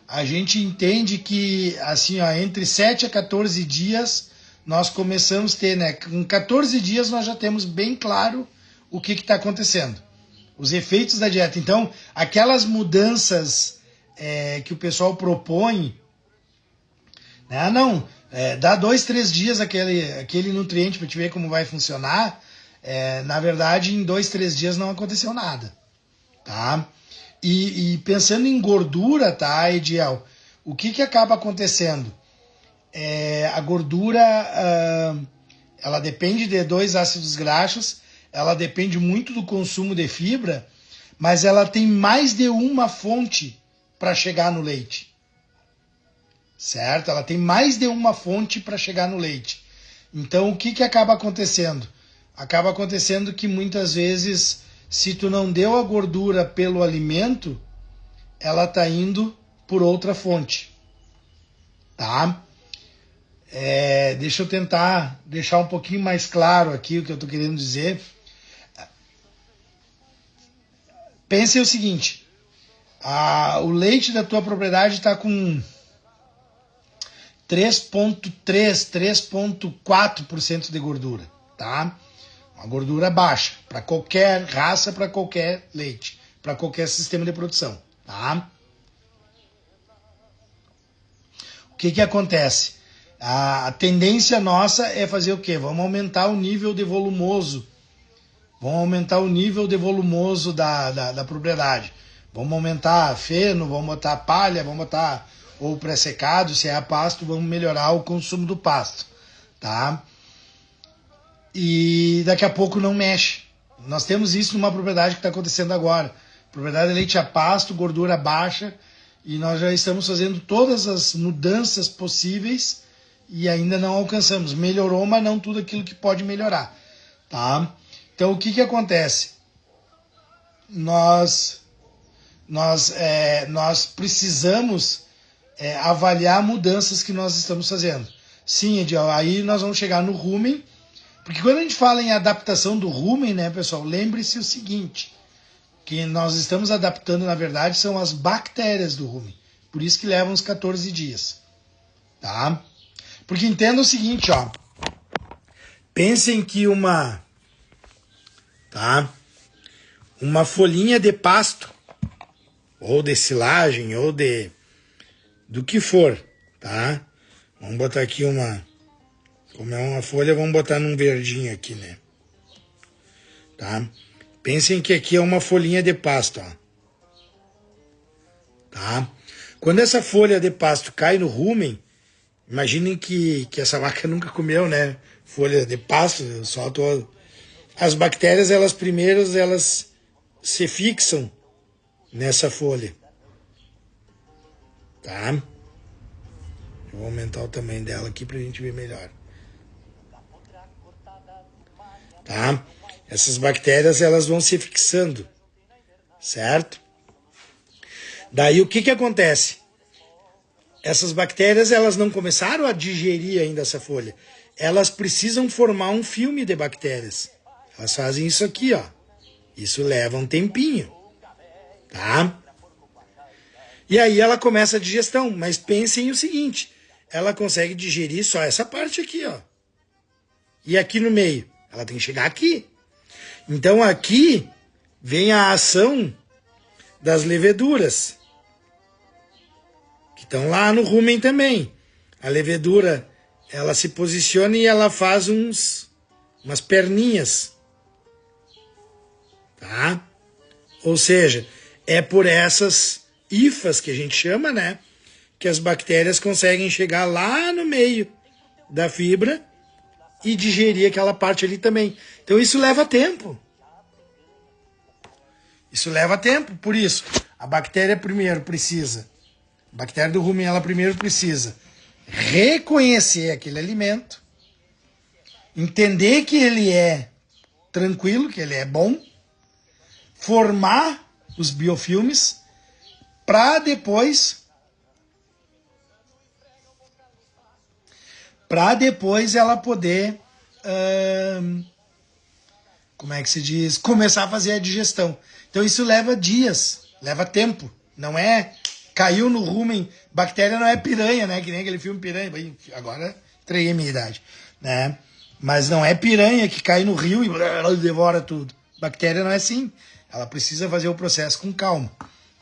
A gente entende que assim, ó, entre 7 a 14 dias nós começamos a ter, né? Com 14 dias nós já temos bem claro o que está acontecendo, os efeitos da dieta. Então, aquelas mudanças que o pessoal propõe, né? Dá 2, 3 dias aquele nutriente para te ver como vai funcionar. Na verdade, em 2, 3 dias não aconteceu nada, tá? E pensando em gordura, tá, Ediel? O que acaba acontecendo? A gordura, ela depende de 2 ácidos graxos, ela depende muito do consumo de fibra, mas ela tem mais de uma fonte para chegar no leite, certo? Ela tem mais de uma fonte para chegar no leite. Então, o que acaba acontecendo? Acaba acontecendo que muitas vezes, se tu não deu a gordura pelo alimento, ela está indo por outra fonte, tá? Deixa eu tentar deixar um pouquinho mais claro aqui o que eu estou querendo dizer. Pense o seguinte, o leite da tua propriedade está com 3,3, 3,4% de gordura, tá? Uma gordura baixa, para qualquer raça, para qualquer leite, para qualquer sistema de produção, tá? O que acontece? A tendência nossa é fazer o quê? Vamos aumentar o nível de volumoso. Vamos aumentar o nível de volumoso da propriedade. Vamos aumentar feno, vamos botar palha, vamos botar ou pré-secado, se é a pasto, vamos melhorar o consumo do pasto, tá? E daqui a pouco não mexe. Nós temos isso numa propriedade que está acontecendo agora. Propriedade de leite a pasto, gordura baixa, e nós já estamos fazendo todas as mudanças possíveis e ainda não alcançamos. Melhorou, mas não tudo aquilo que pode melhorar, tá? Então, o que acontece? Nós precisamos avaliar mudanças que nós estamos fazendo. Sim, Ediel, aí nós vamos chegar no rumen, Porque quando a gente fala em adaptação do rumen, né, pessoal, lembre-se o seguinte, que nós estamos adaptando, na verdade, são as bactérias do rumen. Por isso que levam uns 14 dias. Tá? Porque entenda o seguinte, ó. Pensem que uma folhinha de pasto, ou de silagem, ou do que for, tá? Vamos botar aqui como é uma folha, vamos botar num verdinho aqui, né? Tá? Pensem que aqui é uma folhinha de pasto, ó. Tá? Quando essa folha de pasto cai no rumen, imaginem que essa vaca nunca comeu, né? Folha de pasto, as bactérias, elas se fixam nessa folha. Tá? Eu vou aumentar o tamanho dela aqui pra gente ver melhor. Tá? Essas bactérias, elas vão se fixando, certo? Daí o que acontece? Essas bactérias, elas não começaram a digerir ainda essa folha. Elas precisam formar um filme de bactérias. Elas fazem isso aqui, ó. Isso leva um tempinho, tá? E aí ela começa a digestão, mas pensem o seguinte, ela consegue digerir só essa parte aqui, ó. E aqui no meio, ela tem que chegar aqui. Então aqui vem a ação das leveduras, que estão lá no rumen também. A levedura, ela se posiciona e ela faz umas perninhas, tá? Ou seja, é por essas hifas que a gente chama, né? Que as bactérias conseguem chegar lá no meio da fibra e digerir aquela parte ali também. Então isso leva tempo. Isso leva tempo, por isso. A bactéria primeiro precisa, a bactéria do rumen, ela primeiro precisa reconhecer aquele alimento, entender que ele é tranquilo, que ele é bom, formar os biofilmes, para depois ela poder, como é que se diz, começar a fazer a digestão. Então isso leva dias, leva tempo. Não é, caiu no rumen, bactéria não é piranha, né? Que nem aquele filme Piranha. Agora entreguei a minha idade, né? Mas não é piranha que cai no rio e devora tudo. Bactéria não é assim. Ela precisa fazer o processo com calma,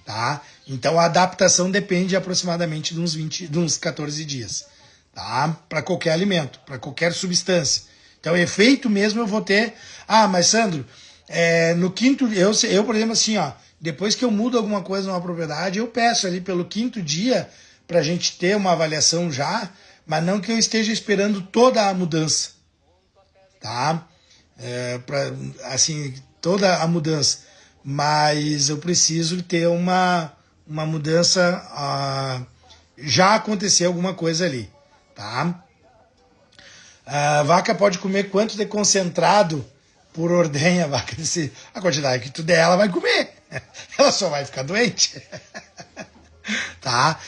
tá? Então a adaptação depende aproximadamente de uns 14 dias, tá? Para qualquer alimento, para qualquer substância. Então efeito mesmo eu vou ter. Ah, mas Sandro, no quinto, eu por exemplo assim, ó, depois que eu mudo alguma coisa numa propriedade, eu peço ali pelo quinto dia para a gente ter uma avaliação já, mas não que eu esteja esperando toda a mudança, tá? Assim, toda a mudança, mas eu preciso ter uma mudança, já acontecer alguma coisa ali, tá? A vaca pode comer quanto de concentrado por ordenha, vaca? A quantidade que tu der, ela vai comer. Ela só vai ficar doente. Tá?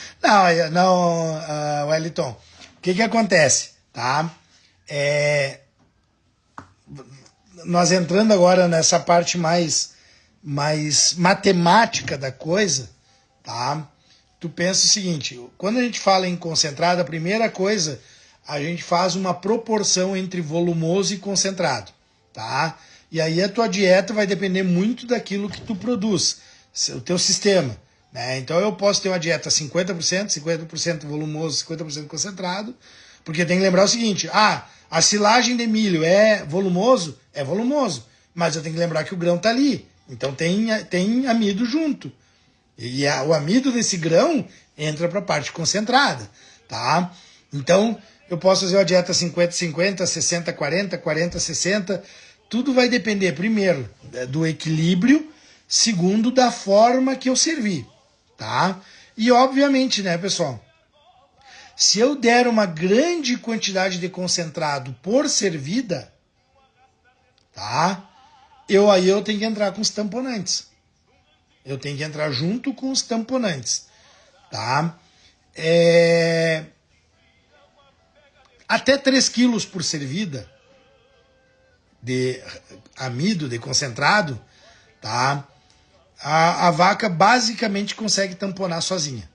Não, Wellington. O que acontece? Tá? Nós entrando agora nessa parte mais matemática da coisa, tá? Tu pensa o seguinte, quando a gente fala em concentrado, a primeira coisa, a gente faz uma proporção entre volumoso e concentrado, tá? E aí a tua dieta vai depender muito daquilo que tu produz, o teu sistema, né? Então eu posso ter uma dieta 50% volumoso, 50% concentrado, porque tem que lembrar o seguinte, a silagem de milho é volumoso? É volumoso, mas eu tenho que lembrar que o grão tá ali, então tem amido junto. E o amido desse grão entra para a parte concentrada, tá? Então, eu posso fazer uma dieta 50-50, 60-40, 40-60. Tudo vai depender, primeiro, do equilíbrio, segundo, da forma que eu servir, tá? E, obviamente, né, pessoal, se eu der uma grande quantidade de concentrado por servida, tá? Aí eu tenho que entrar com os tamponantes. Eu tenho que entrar junto com os tamponantes, tá? Até 3 quilos por servida, de amido, de concentrado, tá? A vaca basicamente consegue tamponar sozinha.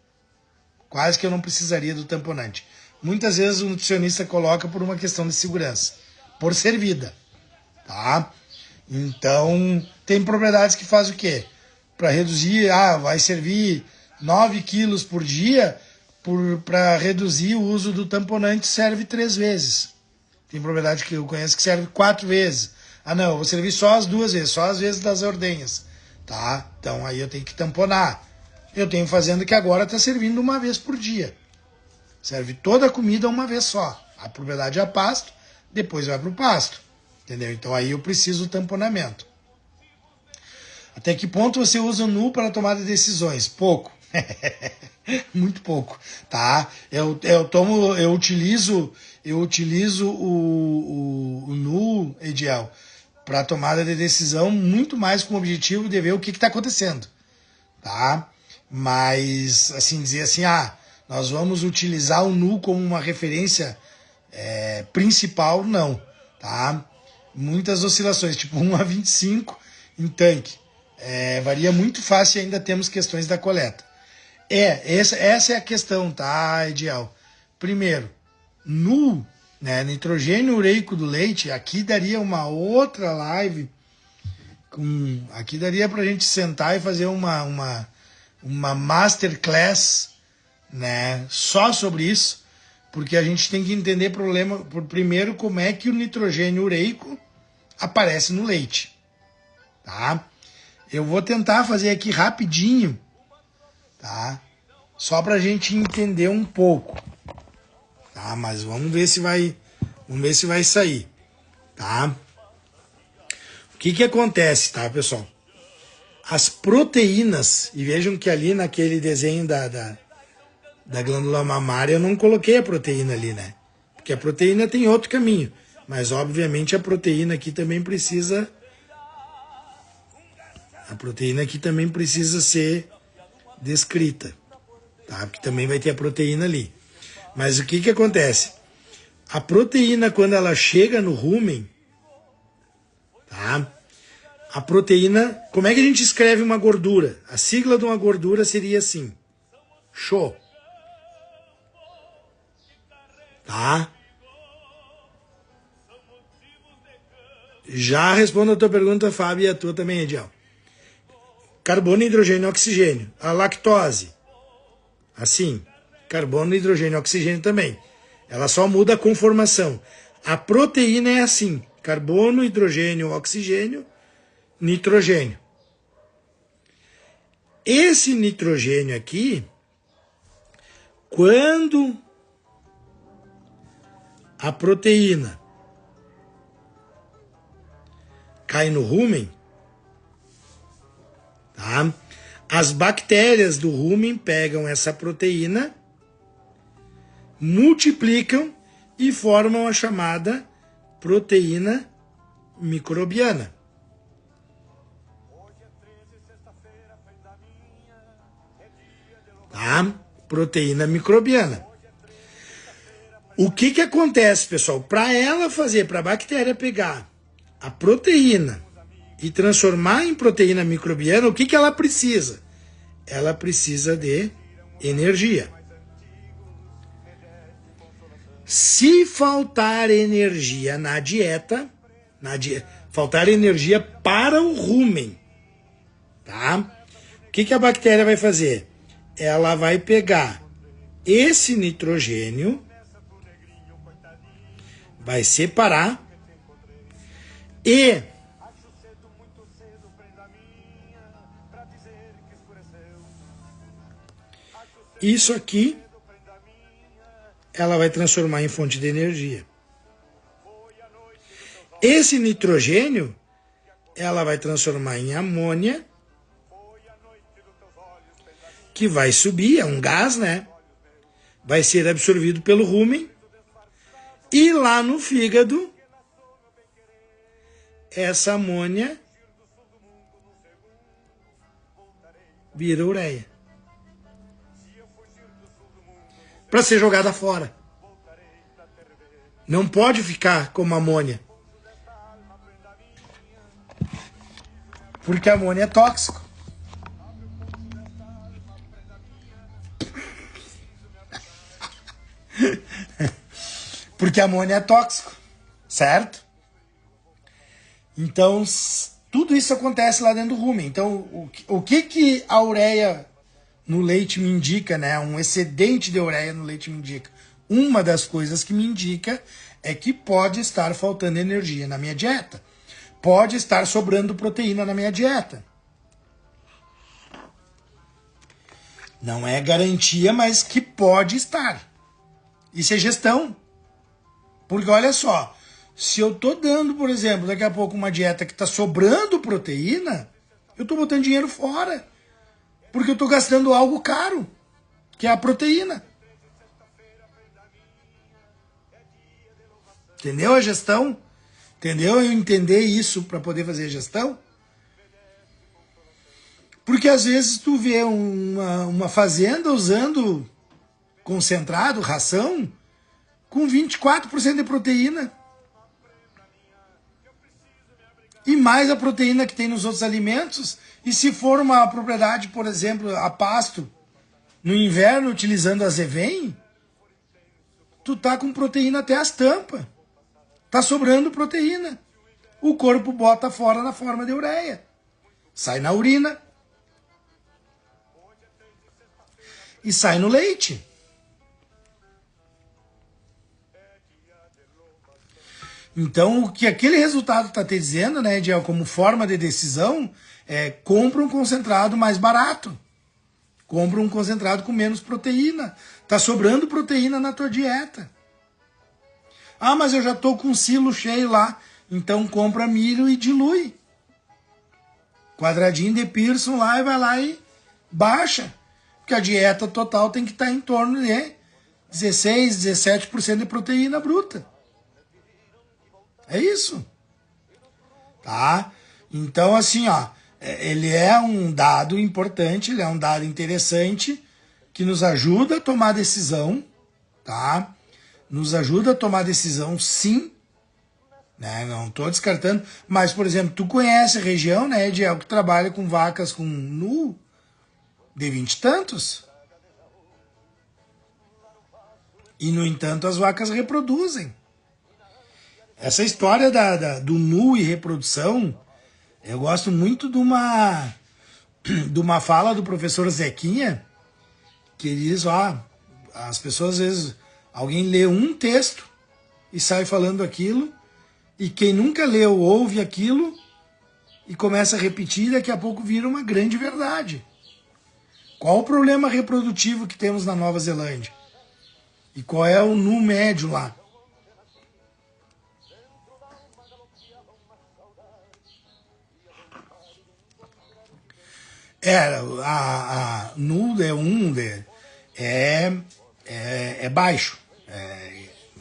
Quase que eu não precisaria do tamponante. Muitas vezes o nutricionista coloca por uma questão de segurança, por servida, tá? Então, tem propriedades que fazem o quê? Para reduzir, vai servir 9 quilos por dia, para reduzir o uso do tamponante serve 3 vezes. Tem propriedade que eu conheço que serve 4 vezes. Não, eu vou servir só as 2 vezes, só as vezes das ordenhas, tá? Então aí eu tenho que tamponar. Eu tenho fazenda que agora está servindo uma vez por dia. Serve toda a comida uma vez só. A propriedade é a pasto, depois vai para o pasto. Entendeu? Então aí eu preciso do tamponamento. Até que ponto você usa o NU para tomar decisões? Pouco. Muito pouco, tá? Eu utilizo o NU, Ediel, para tomada de decisão muito mais com o objetivo de ver o que está acontecendo, tá? Mas, assim, dizer assim, nós vamos utilizar o NU como uma referência principal, não, tá? Muitas oscilações, tipo 1 a 25 em tanque. Varia muito fácil e ainda temos questões da coleta. Essa é a questão, tá, Ediel? Primeiro, NU, né, nitrogênio ureico do leite, aqui daria uma outra live, aqui daria pra gente sentar e fazer uma masterclass, né, só sobre isso, porque a gente tem que entender primeiro como é que o nitrogênio ureico aparece no leite, tá? Eu vou tentar fazer aqui rapidinho, tá? Só pra gente entender um pouco, tá? Mas vamos ver se vai sair, tá? O que acontece, tá, pessoal? As proteínas, e vejam que ali naquele desenho da glândula mamária eu não coloquei a proteína ali, né? Porque a proteína tem outro caminho, mas obviamente a proteína aqui também precisa ser descrita, tá? Porque também vai ter a proteína ali. Mas o que acontece? A proteína, quando ela chega no rumen, tá? A proteína, como é que a gente escreve uma gordura? A sigla de uma gordura seria assim, SHO, tá? Já respondo a tua pergunta, Fábio, e a tua também, Ediel. Carbono, hidrogênio, oxigênio. A lactose, assim, carbono, hidrogênio, oxigênio também. Ela só muda a conformação. A proteína é assim, carbono, hidrogênio, oxigênio, nitrogênio. Esse nitrogênio aqui, quando a proteína cai no rumen, tá? As bactérias do rumen pegam essa proteína, multiplicam e formam a chamada proteína microbiana. Tá? Proteína microbiana. O que acontece, pessoal? Para ela fazer, para a bactéria pegar a proteína e transformar em proteína microbiana, o que ela precisa? Ela precisa de energia. Se faltar energia na dieta, faltar energia para o rumen, tá? O que a bactéria vai fazer? Ela vai pegar esse nitrogênio, vai separar e isso aqui ela vai transformar em fonte de energia. Esse nitrogênio ela vai transformar em amônia, que vai subir, é um gás, né? Vai ser absorvido pelo rumen e lá no fígado essa amônia vira ureia para ser jogada fora. Não pode ficar como amônia. Porque amônia é tóxico. Porque amônia é tóxico, certo? Então, tudo isso acontece lá dentro do rumen. Então, o que a ureia no leite me indica, né? Um excedente de ureia no leite me indica. Uma das coisas que me indica é que pode estar faltando energia na minha dieta. Pode estar sobrando proteína na minha dieta. Não é garantia, mas que pode estar. Isso é gestão. Porque olha só, se eu tô dando, por exemplo, daqui a pouco uma dieta que tá sobrando proteína, eu tô botando dinheiro fora. Porque eu tô gastando algo caro, que é a proteína. Entendeu a gestão? Entendeu? Eu entender isso para poder fazer a gestão? Porque às vezes tu vê uma fazenda usando concentrado, ração, com 24% de proteína. E mais a proteína que tem nos outros alimentos. E se for uma propriedade, por exemplo, a pasto, no inverno, utilizando azevém, tu tá com proteína até as tampas. Tá sobrando proteína. O corpo bota fora na forma de ureia. Sai na urina. E sai no leite. Então, o que aquele resultado está te dizendo, né, Ediel, como forma de decisão, é compra um concentrado mais barato. Compra um concentrado com menos proteína. Tá sobrando proteína na tua dieta. Ah, mas eu já tô com um silo cheio lá. Então compra milho e dilui. Quadradinho de Pearson lá e vai lá e baixa. Porque a dieta total tem que estar em torno de 16, 17% de proteína bruta. É isso. Tá? Então, assim, ó, ele é um dado importante, ele é um dado interessante que nos ajuda a tomar decisão, tá? Nos ajuda a tomar decisão, sim. Né? Não estou descartando. Mas, por exemplo, tu conhece a região, né, Ediel, que trabalha com vacas com nu de 20 e tantos? E, no entanto, as vacas reproduzem. Essa história do nu e reprodução, eu gosto muito de uma fala do professor Zequinha, que ele diz, ó, as pessoas, às vezes, alguém lê um texto e sai falando aquilo, e quem nunca leu ouve aquilo e começa a repetir, e daqui a pouco vira uma grande verdade. Qual o problema reprodutivo que temos na Nova Zelândia? E qual é o nu médio lá? A nu é é baixo,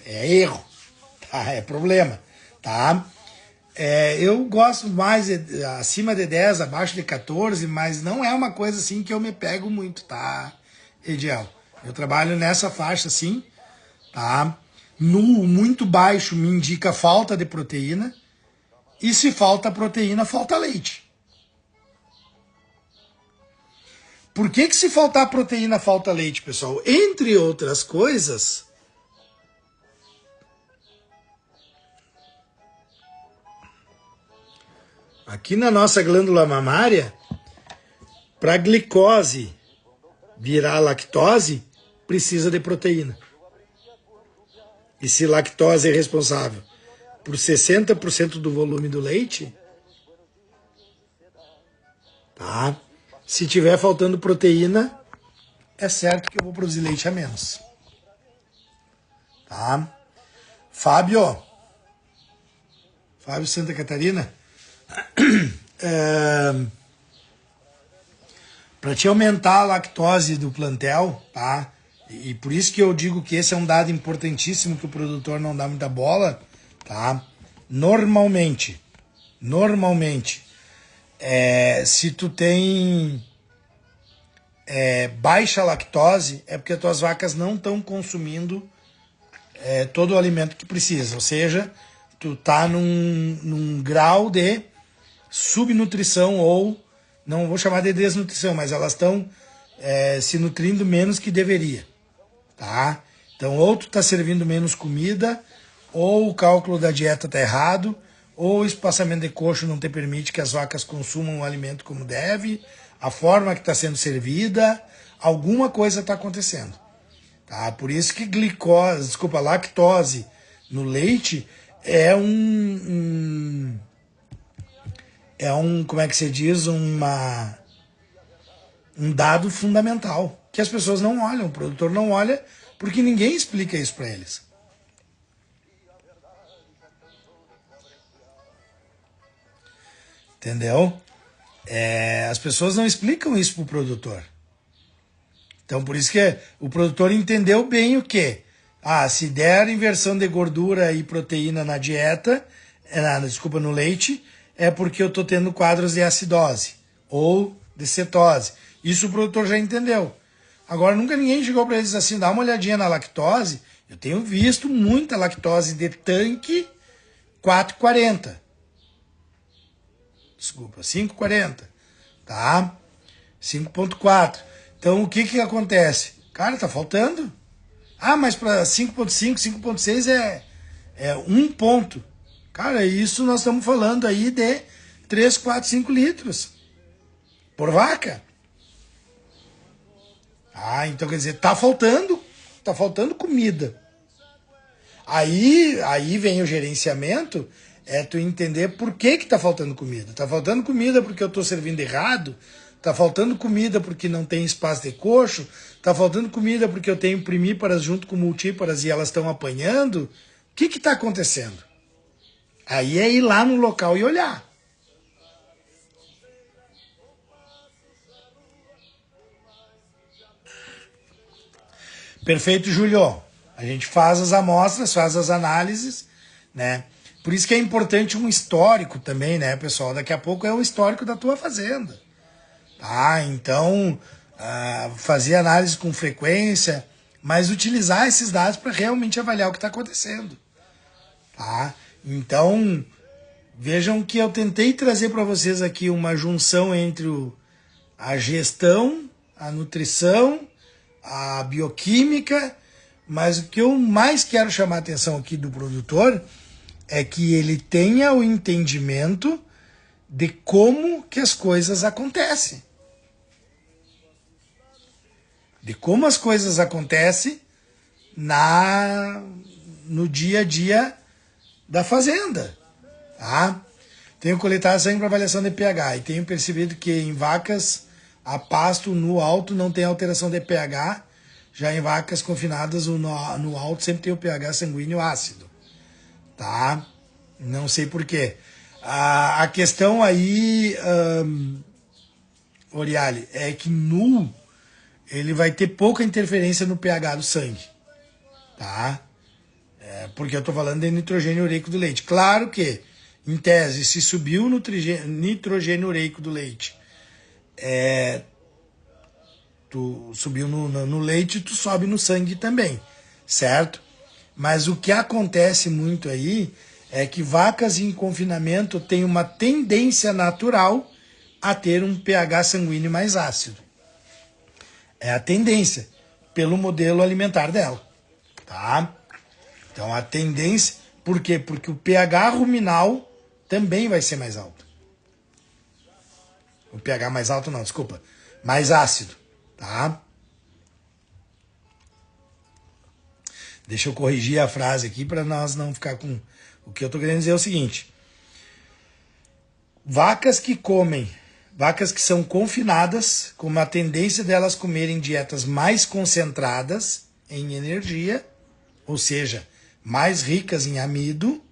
é erro, tá? É problema, tá? Eu gosto mais acima de 10, abaixo de 14, mas não é uma coisa assim que eu me pego muito, tá, Ediel? Eu trabalho nessa faixa assim, tá? Nu muito baixo me indica falta de proteína, e se falta proteína, falta leite. Por que se faltar proteína, falta leite, pessoal? Entre outras coisas, aqui na nossa glândula mamária, para a glicose virar lactose, precisa de proteína. E se lactose é responsável por 60% do volume do leite, tá? Se tiver faltando proteína, é certo que eu vou produzir leite a menos. Tá? Fábio Santa Catarina, para te aumentar a lactose do plantel, tá? E por isso que eu digo que esse é um dado importantíssimo que o produtor não dá muita bola, tá? Normalmente, se tu tem baixa lactose, é porque as tuas vacas não estão consumindo todo o alimento que precisa. Ou seja, tu tá num grau de subnutrição ou, não vou chamar de desnutrição, mas elas estão se nutrindo menos que deveria, tá? Então, ou tu está servindo menos comida, ou o cálculo da dieta está errado, ou o espaçamento de coxo não te permite que as vacas consumam o alimento como deve, a forma que está sendo servida, alguma coisa está acontecendo. Tá? Por isso que lactose no leite é como é que se diz, um dado fundamental, que as pessoas não olham, o produtor não olha, porque ninguém explica isso para eles. Entendeu? As pessoas não explicam isso pro produtor. Então, por isso que o produtor entendeu bem o quê? Se der inversão de gordura e proteína na dieta, no leite, é porque eu estou tendo quadros de acidose ou de cetose. Isso o produtor já entendeu. Agora, nunca ninguém chegou para eles assim, dá uma olhadinha na lactose. Eu tenho visto muita lactose de tanque 4,40. Desculpa, 5,40. Tá? 5,4. Então, o que acontece? Cara, tá faltando. Mas para 5,5, 5,6 é 1 ponto. Cara, isso nós estamos falando aí de 3, 4, 5 litros por vaca. Então quer dizer, tá faltando comida. Aí vem o gerenciamento, tu entender por que tá faltando comida. Tá faltando comida porque eu tô servindo errado, tá faltando comida porque não tem espaço de coxo, tá faltando comida porque eu tenho primíparas junto com multíparas e elas estão apanhando. O que tá acontecendo? Aí é ir lá no local e olhar. Perfeito, Júlio. A gente faz as amostras, faz as análises, né? Por isso que é importante um histórico também, né, pessoal? Daqui a pouco é o histórico da tua fazenda. Tá? Então, fazer análise com frequência, mas utilizar esses dados para realmente avaliar o que está acontecendo. Tá? Então, vejam que eu tentei trazer para vocês aqui uma junção entre a gestão, a nutrição, a bioquímica, mas o que eu mais quero chamar a atenção aqui do produtor é que ele tenha o entendimento de como que as coisas acontecem. De como as coisas acontecem no dia a dia da fazenda. Tá? Tenho coletado sangue para avaliação de pH e tenho percebido que em vacas a pasto no alto não tem alteração de pH, já em vacas confinadas no alto sempre tem o pH sanguíneo ácido. Tá? Não sei porquê. A questão aí, Oriali, é que ele vai ter pouca interferência no pH do sangue. Tá? Porque eu estou falando de nitrogênio ureico do leite. Claro que, em tese, se subir o nitrogênio ureico do leite, tu subiu no leite, tu sobe no sangue também, certo? Mas o que acontece muito aí é que vacas em confinamento têm uma tendência natural a ter um pH sanguíneo mais ácido. É a tendência, pelo modelo alimentar dela, tá? Então a tendência, por quê? Porque o pH ruminal também vai ser mais alto. O pH mais alto não, desculpa, mais ácido, tá? Deixa eu corrigir a frase aqui para nós não ficar com... O que eu estou querendo dizer é o seguinte. Vacas que são confinadas, com uma tendência delas comerem dietas mais concentradas em energia, ou seja, mais ricas em amido,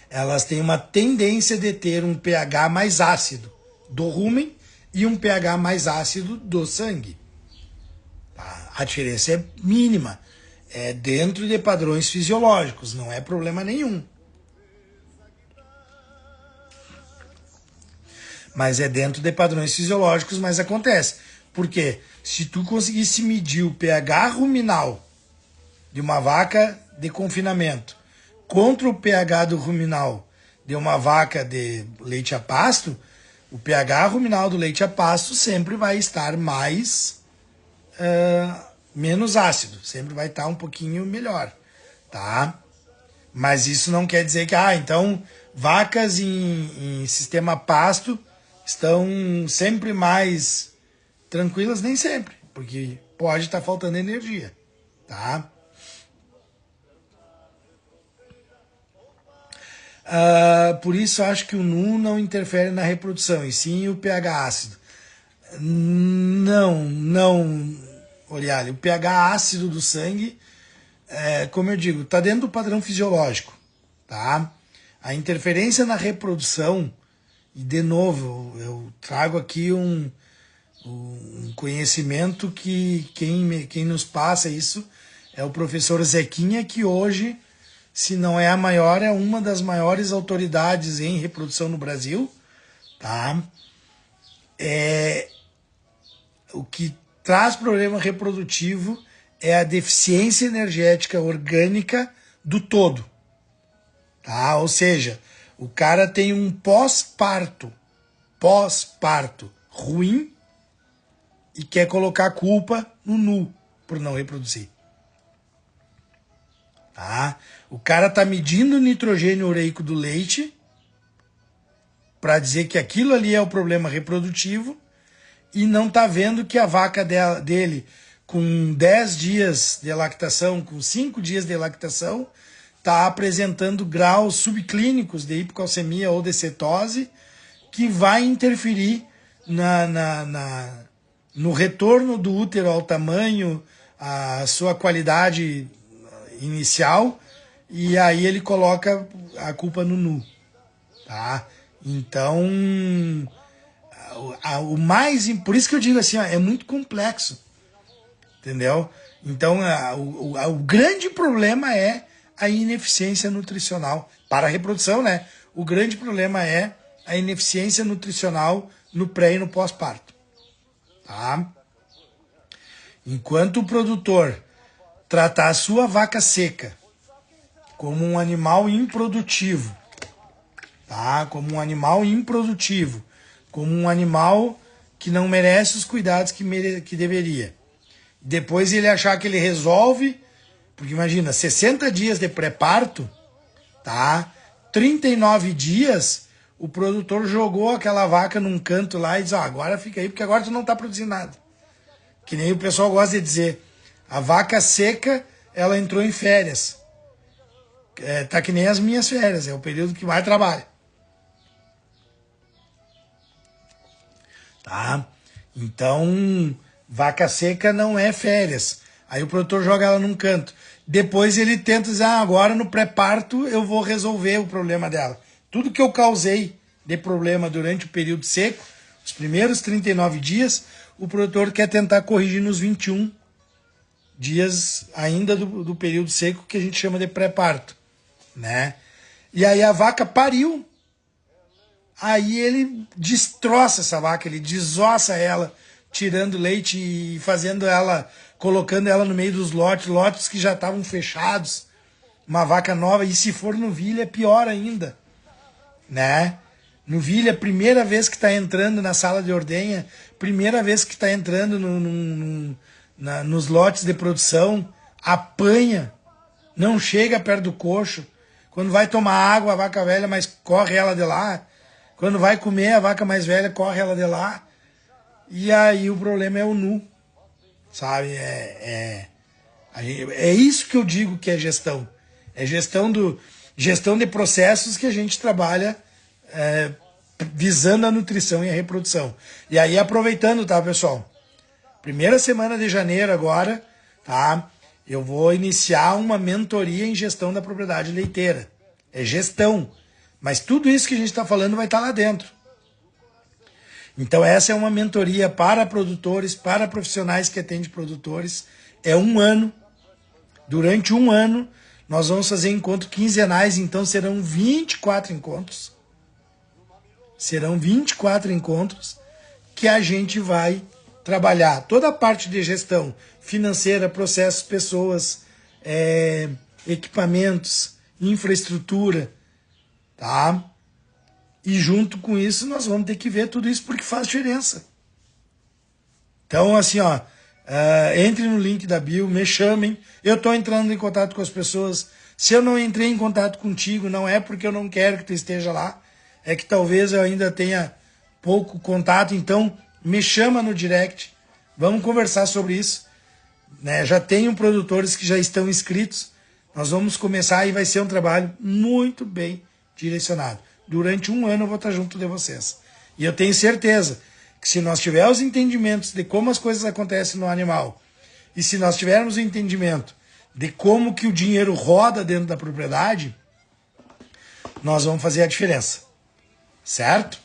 elas têm uma tendência de ter um pH mais ácido do rumen e um pH mais ácido do sangue. A diferença é mínima, é dentro de padrões fisiológicos, não é problema nenhum. Mas é dentro de padrões fisiológicos, mas acontece. Porque se tu conseguisse medir o pH ruminal de uma vaca de confinamento contra o pH do ruminal de uma vaca de leite a pasto, o pH ruminal do leite a pasto sempre vai estar menos ácido, sempre vai estar um pouquinho melhor, tá? Mas isso não quer dizer que, então, vacas em sistema pasto estão sempre mais tranquilas, nem sempre, porque pode estar faltando energia, tá? Por isso acho que o NU não interfere na reprodução, e sim o pH ácido. Não, Oliali, o pH ácido do sangue, como eu digo, está dentro do padrão fisiológico, tá? A interferência na reprodução, e de novo, eu trago aqui um conhecimento que quem nos passa isso é o professor Zequinha, que hoje, se não é a maior, é uma das maiores autoridades em reprodução no Brasil, tá? O que traz problema reprodutivo é a deficiência energética orgânica do todo, tá? Ou seja, o cara tem um pós-parto ruim e quer colocar a culpa no NU por não reproduzir. Tá? O cara tá medindo o nitrogênio ureico do leite para dizer que aquilo ali é o problema reprodutivo e não tá vendo que a vaca dele com 10 dias de lactação, com 5 dias de lactação, está apresentando graus subclínicos de hipocalcemia ou de cetose que vai interferir no retorno do útero ao tamanho, a sua qualidade inicial, e aí ele coloca a culpa no NU, tá? Então, por isso que eu digo assim, é muito complexo, entendeu? Então, o grande problema é a ineficiência nutricional para a reprodução, né? O grande problema é a ineficiência nutricional no pré e no pós-parto, tá? Enquanto o produtor tratar a sua vaca seca como um animal improdutivo, tá? Como um animal improdutivo, como um animal que não merece os cuidados que deveria. Depois ele achar que ele resolve, porque imagina, 60 dias de pré-parto, tá? 39 dias, o produtor jogou aquela vaca num canto lá e diz, agora fica aí, porque agora tu não tá produzindo nada. Que nem o pessoal gosta de dizer, a vaca seca, ela entrou em férias. Tá que nem as minhas férias, é o período que mais trabalho. Tá? Então, vaca seca não é férias. Aí o produtor joga ela num canto. Depois ele tenta dizer, agora no pré-parto eu vou resolver o problema dela. Tudo que eu causei de problema durante o período seco, os primeiros 39 dias, o produtor quer tentar corrigir nos 21 dias ainda do período seco, que a gente chama de pré-parto, né? E aí a vaca pariu. Aí ele destroça essa vaca, ele desossa ela, tirando leite e fazendo ela, colocando ela no meio dos lotes que já estavam fechados. Uma vaca nova, e se for novilha é pior ainda, né? Novilha, primeira vez que está entrando na sala de ordenha, primeira vez que está entrando nos lotes de produção, apanha, não chega perto do coxo. Quando vai tomar água, a vaca velha, mas corre ela de lá. Quando vai comer, a vaca mais velha, corre ela de lá. E aí o problema é o NU, sabe? É isso que eu digo que é gestão. É gestão de processos que a gente trabalha visando a nutrição e a reprodução. E aí, aproveitando, tá, pessoal? Primeira semana de janeiro agora, tá? Eu vou iniciar uma mentoria em gestão da propriedade leiteira. É gestão. Mas tudo isso que a gente está falando vai estar lá dentro. Então essa é uma mentoria para produtores, para profissionais que atendem produtores. É 1 ano. Durante 1 ano, nós vamos fazer encontros quinzenais, então serão 24 encontros. Serão 24 encontros que a gente vai trabalhar toda a parte de gestão financeira, processos, pessoas, equipamentos, infraestrutura, tá? E junto com isso nós vamos ter que ver tudo isso porque faz diferença. Então, assim, ó, entre no link da bio, me chamem. Eu estou entrando em contato com as pessoas. Se eu não entrei em contato contigo, não é porque eu não quero que tu esteja lá, é que talvez eu ainda tenha pouco contato, então me chama no direct, vamos conversar sobre isso. Né? Já tenho produtores que já estão inscritos, nós vamos começar e vai ser um trabalho muito bem direcionado. Durante um ano eu vou estar junto de vocês. E eu tenho certeza que se nós tivermos os entendimentos de como as coisas acontecem no animal, e se nós tivermos o entendimento de como que o dinheiro roda dentro da propriedade, nós vamos fazer a diferença. Certo?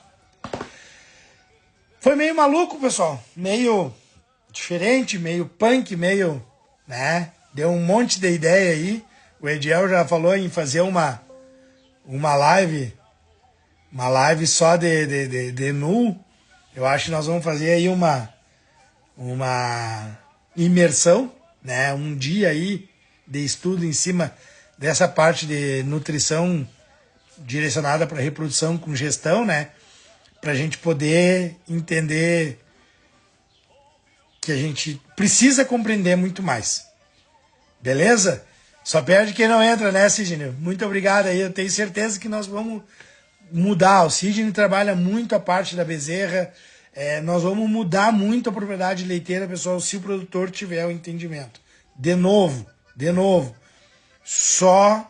Foi meio maluco, pessoal. Meio diferente, meio punk, meio, né? Deu um monte de ideia aí. O Ediel já falou em fazer uma live só de nu. Eu acho que nós vamos fazer aí uma imersão, né? Um dia aí de estudo em cima dessa parte de nutrição direcionada para reprodução com gestão, né? Para a gente poder entender que a gente precisa compreender muito mais. Beleza? Só perde quem não entra, né, Sidney? Muito obrigado aí. Eu tenho certeza que nós vamos mudar. O Sidney trabalha muito a parte da bezerra. Nós vamos mudar muito a propriedade leiteira, pessoal, se o produtor tiver o entendimento. De novo, só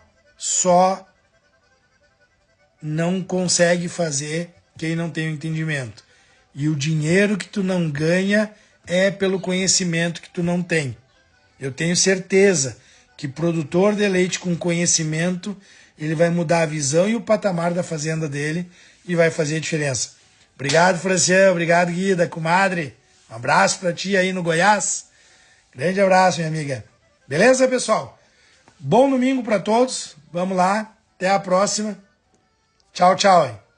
não consegue fazer quem não tem o entendimento. E o dinheiro que tu não ganha é pelo conhecimento que tu não tem. Eu tenho certeza que produtor de leite com conhecimento, ele vai mudar a visão e o patamar da fazenda dele e vai fazer a diferença. Obrigado, Franciano. Obrigado, Guida, comadre. Um abraço para ti aí no Goiás. Grande abraço, minha amiga. Beleza, pessoal? Bom domingo para todos. Vamos lá. Até a próxima. Tchau, tchau.